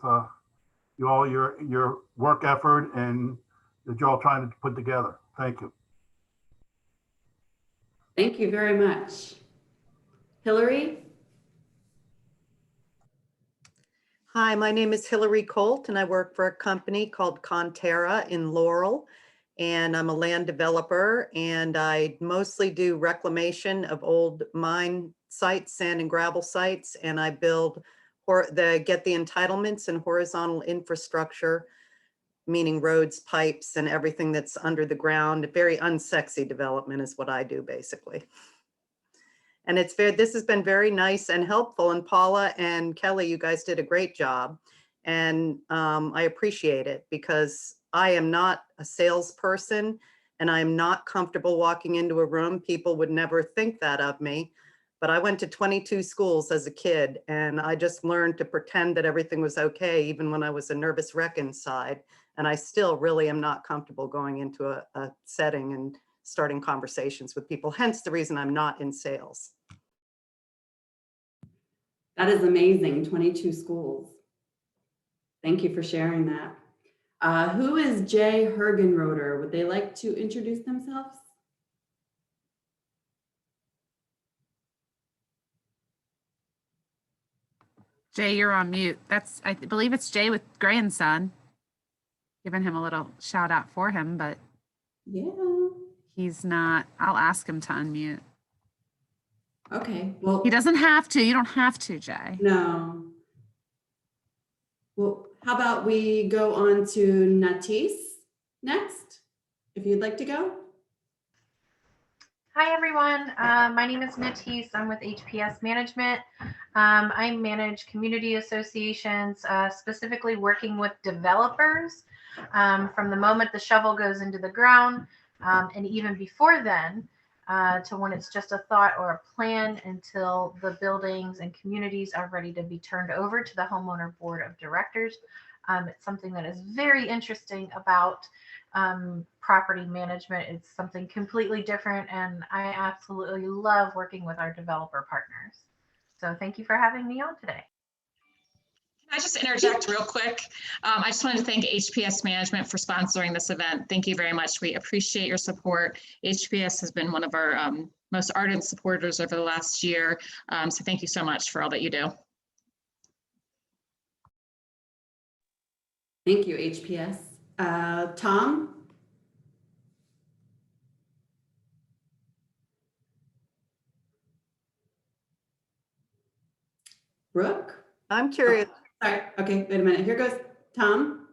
your work effort and that you're all trying to put together. Thank you. Thank you very much. Hillary? Hi, my name is Hillary Colt, and I work for a company called Conterra in Laurel. And I'm a land developer, and I mostly do reclamation of old mine sites, sand and gravel sites, and I build get the entitlements and horizontal infrastructure, meaning roads, pipes, and everything that's under the ground. Very unsexy development is what I do, basically. And this has been very nice and helpful. And Paula and Kelly, you guys did a great job. And I appreciate it because I am not a salesperson and I'm not comfortable walking into a room. People would never think that of me. But I went to 22 schools as a kid, and I just learned to pretend that everything was okay, even when I was a nervous wreck inside. And I still really am not comfortable going into a setting and starting conversations with people, hence the reason I'm not in sales. That is amazing, 22 schools. Thank you for sharing that. Who is Jay Hergenroder? Would they like to introduce themselves? Jay, you're on mute. I believe it's Jay with grandson. Giving him a little shout out for him, but yeah, he's not. I'll ask him to unmute. Okay, well, he doesn't have to. You don't have to, Jay. No. Well, how about we go on to Natis next, if you'd like to go. Hi, everyone. My name is Natis. I'm with HPS Management. I manage community associations, specifically working with developers from the moment the shovel goes into the ground and even before then to when it's just a thought or a plan until the buildings and communities are ready to be turned over to the homeowner board of directors. It's something that is very interesting about property management. It's something completely different, and I absolutely love working with our developer partners. So thank you for having me on today. Can I just interject real quick? I just wanted to thank HPS Management for sponsoring this event. Thank you very much. We appreciate your support. HPS has been one of our most ardent supporters over the last year. So thank you so much for all that you do. Thank you, HPS. Tom? Brooke? I'm curious. Oh, sorry. Okay, wait a minute. Here goes Tom.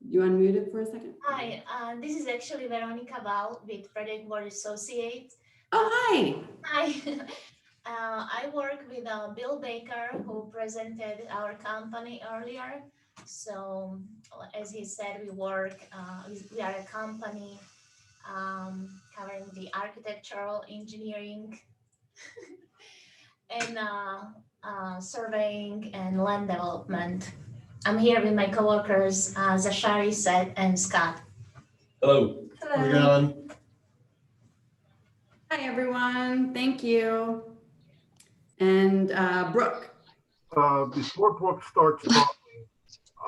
You unmuted for a second? Hi, this is actually Veronica Val with Frederick Ward Associates. Oh, hi. Hi. I work with Bill Baker, who presented our company earlier. So, as he said, we work, we are a company covering the architectural engineering and surveying and land development. I'm here with my coworkers, Zashari, Seth, and Scott. Hello. Hello. How's it going? Hi, everyone. Thank you. And Brooke. Before Brooke starts talking,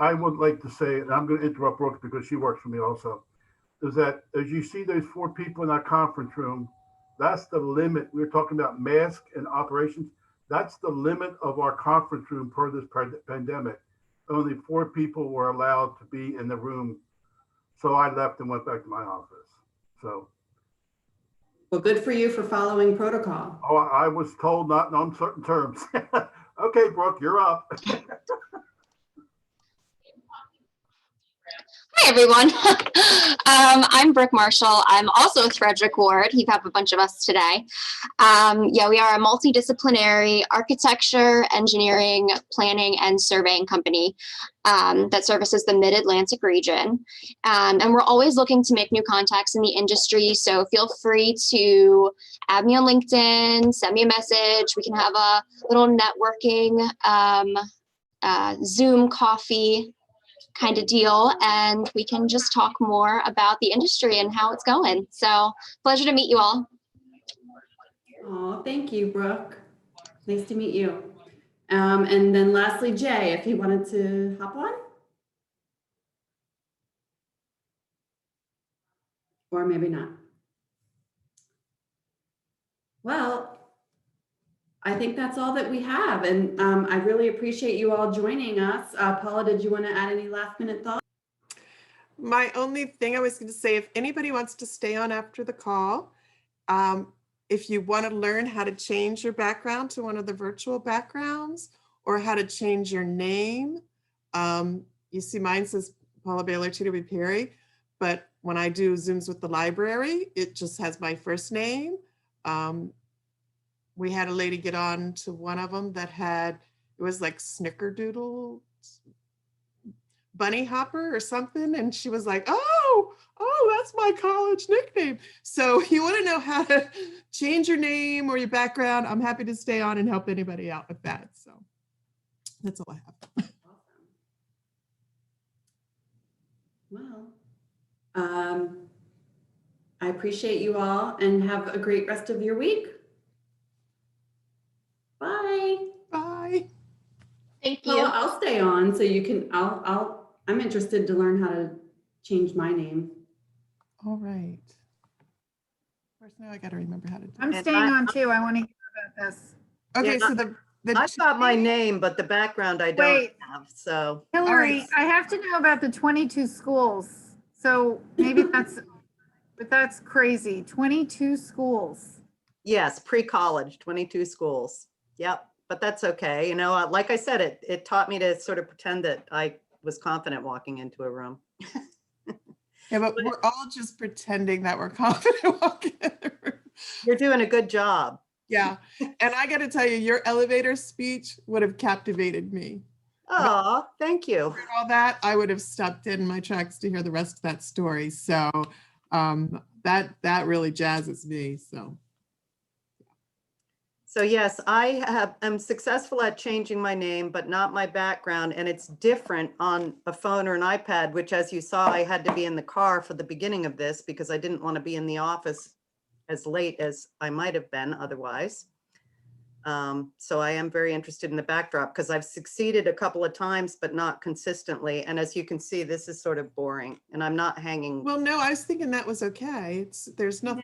I would like to say, and I'm going to interrupt Brooke because she works for me also, is that as you see those 4 people in that conference room, that's the limit. We were talking about mask and operations. That's the limit of our conference room per this pandemic. Only 4 people were allowed to be in the room. So I left and went back to my office. So. Well, good for you for following protocol. Oh, I was told not in uncertain terms. Okay, Brooke, you're up. Hi, everyone. I'm Brooke Marshall. I'm also with Frederick Ward. You have a bunch of us today. Yeah, we are a multidisciplinary architecture, engineering, planning, and surveying company that services the Mid-Atlantic region. And we're always looking to make new contacts in the industry. So feel free to add me on LinkedIn, send me a message. We can have a little networking Zoom coffee kind of deal, and we can just talk more about the industry and how it's going. So pleasure to meet you all. Oh, thank you, Brooke. Nice to meet you. And then lastly, Jay, if you wanted to hop on. Or maybe not. Well, I think that's all that we have. And I really appreciate you all joining us. Paula, did you want to add any last minute thoughts? My only thing I was going to say, if anybody wants to stay on after the call, if you want to learn how to change your background to one of the virtual backgrounds or how to change your name, you see mine says Paula Bahler, TW Perry, but when I do Zooms with the library, it just has my first name. We had a lady get on to one of them that had, it was like Snickerdoodle Bunny Hopper or something. And she was like, oh, that's my college nickname. So you want to know how to change your name or your background, I'm happy to stay on and help anybody out with that. So that's all I have. Well, I appreciate you all and have a great rest of your week. Bye. Bye. Thank you. Paula, I'll stay on so you can, I'm interested to learn how to change my name. All right. First, now I got to remember how to do I'm it. staying on too. I want to hear about this. Okay, Yeah, so the I've got my name, but the background I don't Wait. have. So Hillary, I have to know about the 22 schools. So maybe that's, but that's crazy. 22 schools. yes, pre-college, 22 schools. Yep, but that's okay. You know, like I said, it taught me to sort of pretend that I was confident walking into a room. Yeah, but we're all just pretending that we're confident walking in the room. You're doing a good job. Yeah, and I got to tell you, your elevator speech would have captivated me. Oh, thank you. All that, I would have stopped in my tracks to hear the rest of that story. So that really jazzes me. So yes, I am successful at changing my name, but not my background. And it's different on a phone or an iPad, which as you saw, I had to be in the car for the beginning of this because I didn't want to be in the office as late as I might have been otherwise. So I am very interested in the backdrop because I've succeeded a couple of times, but not consistently. And as you can see, this is sort of boring and I'm not hanging. Well, no, I was thinking that was okay. There's nothing,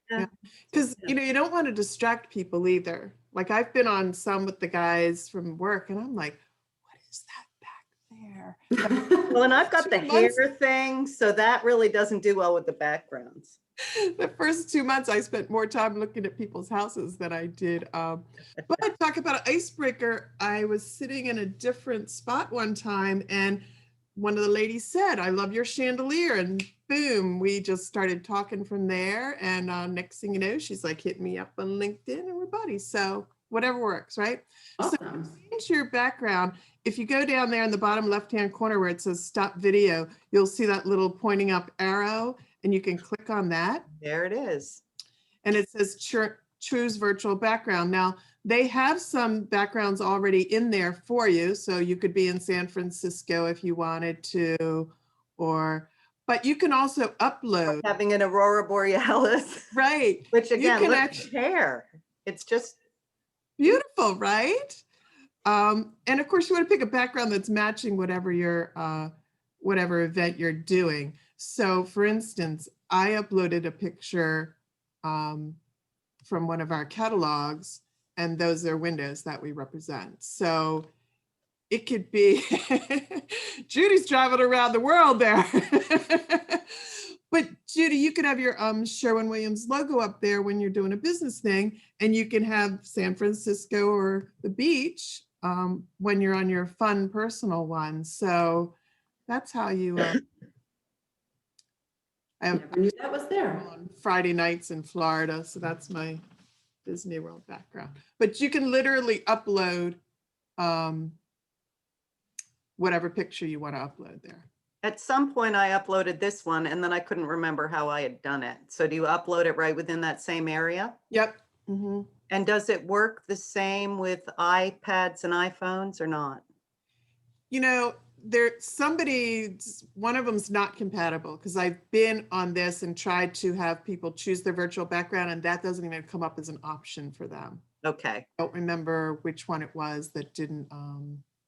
because you know, you don't want to distract people either. Like I've been on some with the guys from work and I'm like, what is that back there? Well, and I've got the hair thing, so that really doesn't do well with the backgrounds. The first 2 months, I spent more time looking at people's houses than I did. But talk about an icebreaker. I was sitting in a different spot one time, and one of the ladies said, "I love your chandelier," and boom, we just started talking from there. And next thing you know, she's like, hit me up on LinkedIn, and we're buddies. So whatever works, right? So change your background. If you go down there in the bottom left-hand corner where it says stop video, you'll see that little pointing up arrow, and you can click on that. There it is. And it says choose virtual background. Now, they have some backgrounds already in there for you. So you could be in San Francisco if you wanted to, but you can also upload. Having an aurora borealis. Right. Which again, can look at actually, the hair. It's just beautiful, right? And of course, you want to pick a background that's matching whatever whatever event you're doing. So for instance, I uploaded a picture from one of our catalogs, and those are windows that we represent. So it could be, Judy's driving around the world there. But Judy, you could have your Sherwin-Williams logo up there when you're doing a business thing, and you can have San Francisco or the beach when you're on your fun personal one. So that's how you, I knew that was there. On Friday nights in Florida, so that's my Disney World background. But you can literally upload whatever picture you want to upload there. at some point I uploaded this one and then I couldn't remember how I had done it. So do you upload it right within that same area? Yep. Mm-hmm. And does it work the same with iPads and iPhones or not? You know, one of them's not compatible because I've been on this and tried to have people choose their virtual background and that doesn't even come up as an option for them. Okay. I don't remember which one it was that didn't.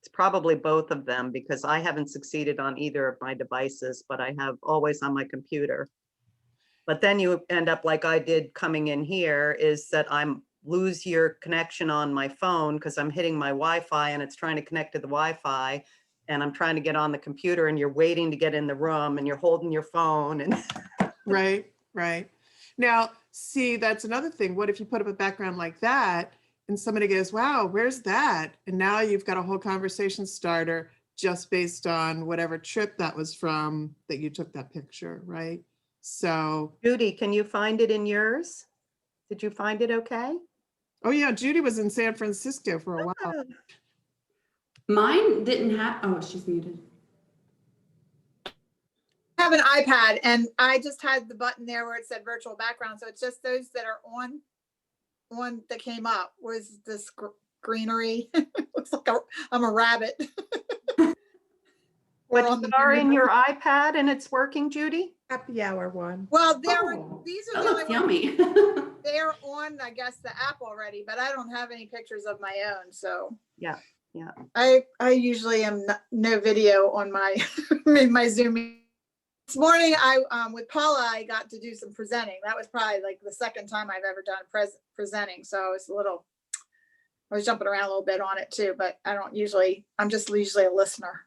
It's probably both of them because I haven't succeeded on either of my devices, but I have always on my computer. But then you end up like I did coming in here, is that I'm lose your connection on my phone because I'm hitting my Wi-Fi and it's trying to connect to the Wi-Fi and I'm trying to get on the computer and you're waiting to get in the room and you're holding your phone and Right. Now, see, that's another thing. What if you put up a background like that and somebody goes, wow, where's that? And now you've got a whole conversation starter just based on whatever trip that was from that you took that picture, right? So Judy, can you find it in yours? Did you find it okay? Oh yeah, Judy was in San Francisco for a while. Mine didn't have, oh, she's muted. I have an iPad and I just had the button there where it said virtual background. So it's just those that are on one that came up was this greenery. Looks like I'm a rabbit. But you are in your iPad and it's working, Judy? Happy hour one. Well, these are that the looks only yummy. they're on, I guess, the app already, but I don't have any pictures of my own. So yeah. I usually am no video on my in my Zoom. This morning, with Paula, I got to do some presenting. That was probably like the second time I've ever done presenting. So I was jumping around a little bit on it too, but I'm just usually a listener.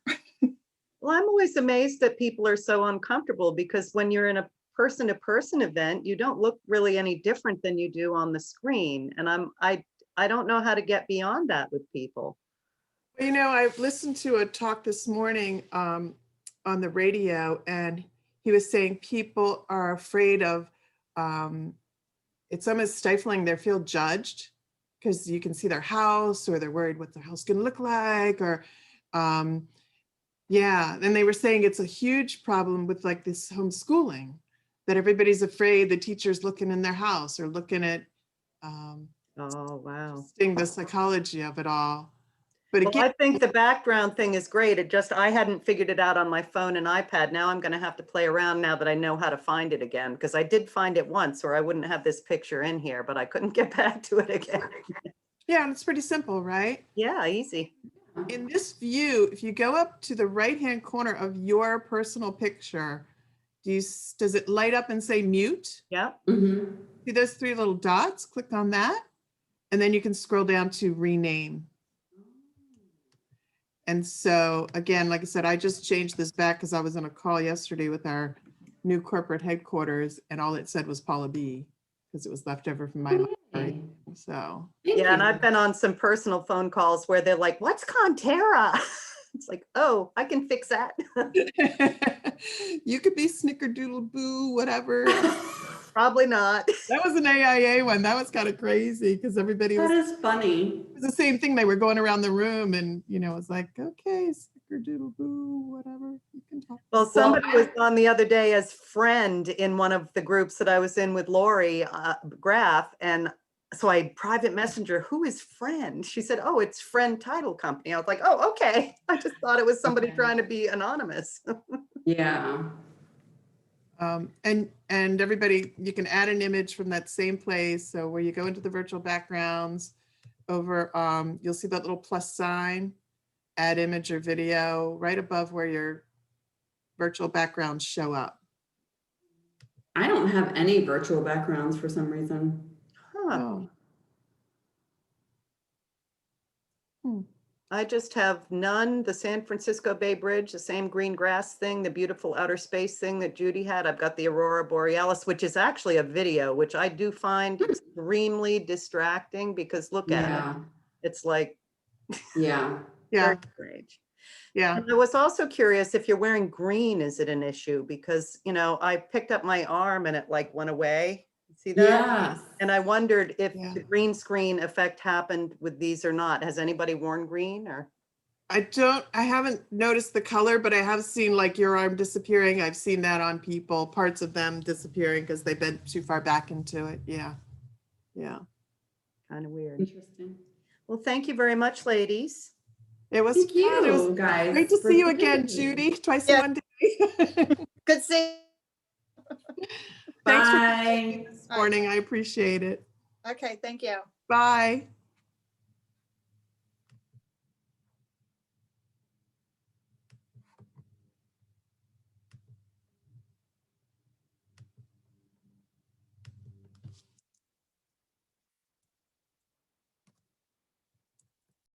Well, I'm always amazed that people are so uncomfortable because when you're in a person-to-person event, you don't look really any different than you do on the screen. And I don't know how to get beyond that with people. You know, I listened to a talk this morning on the radio, and he was saying people are afraid of, it's almost stifling. They feel judged because you can see their house, or they're worried what their house is going to look like, or yeah. And they were saying it's a huge problem with like this homeschooling, that everybody's afraid the teacher's looking in their house or looking at oh wow, the psychology of it all. But well, again, I think the background thing is great. I hadn't figured it out on my phone and iPad. Now I'm going to have to play around now that I know how to find it again, because I did find it once or I wouldn't have this picture in here, but I couldn't get back to it again. Yeah, and it's pretty simple, right? Yeah, easy. In this view, if you go up to the right-hand corner of your personal picture, does it light up and say mute? Yeah. Mm-hmm. See those three little dots? Click on that, and then you can scroll down to rename. And so again, like I said, I just changed this back because I was on a call yesterday with our new corporate headquarters, and all it said was Paula B, because it was left over from my library. So Yeah, and I've been on some personal phone calls where they're like, "What's Conterra?" It's like, "Oh, I can fix that." you could be Snickerdoodle Boo, whatever. Probably not. That was an AIA one. That was kind of crazy because everybody was. That is funny. It was the same thing. They were going around the room, and it was like, okay, Snickerdoodle Boo, whatever. You can talk. Well, somebody was on the other day as friend in one of the groups that I was in with Lori Graff, and so I private messenger, who is friend? She said, "Oh, it's Friend Title Company." I was like, "Oh, okay." I just thought it was somebody trying to be anonymous. Yeah. And everybody, you can add an image from that same place. So where you go into the virtual backgrounds, over, you'll see that little plus sign, add image or video, right above where your virtual backgrounds show up. I don't have any virtual backgrounds for some reason. Huh. I just have none. The San Francisco Bay Bridge, the same green grass thing, the beautiful outer space thing that Judy had. I've got the Aurora Borealis, which is actually a video, which I do find extremely distracting because look at it. It's like, yeah, very strange. Yeah. And I was also curious if you're wearing green, is it an issue? Because, I picked up my arm and it like went away. See that? Yes. And I wondered if the green screen effect happened with these or not. Has anybody worn green or? I haven't noticed the color, but I have seen like your arm disappearing. I've seen that on people, parts of them disappearing because they've been too far back into it. Yeah. Yeah. Kind of weird. Interesting. Well, thank you very much, ladies. It was Thank you, fun. It was guys. great to see you again, Judy. Twice in one day. Good seeing. Thanks for Bye. coming this morning. I appreciate it. Okay, thank you. Bye.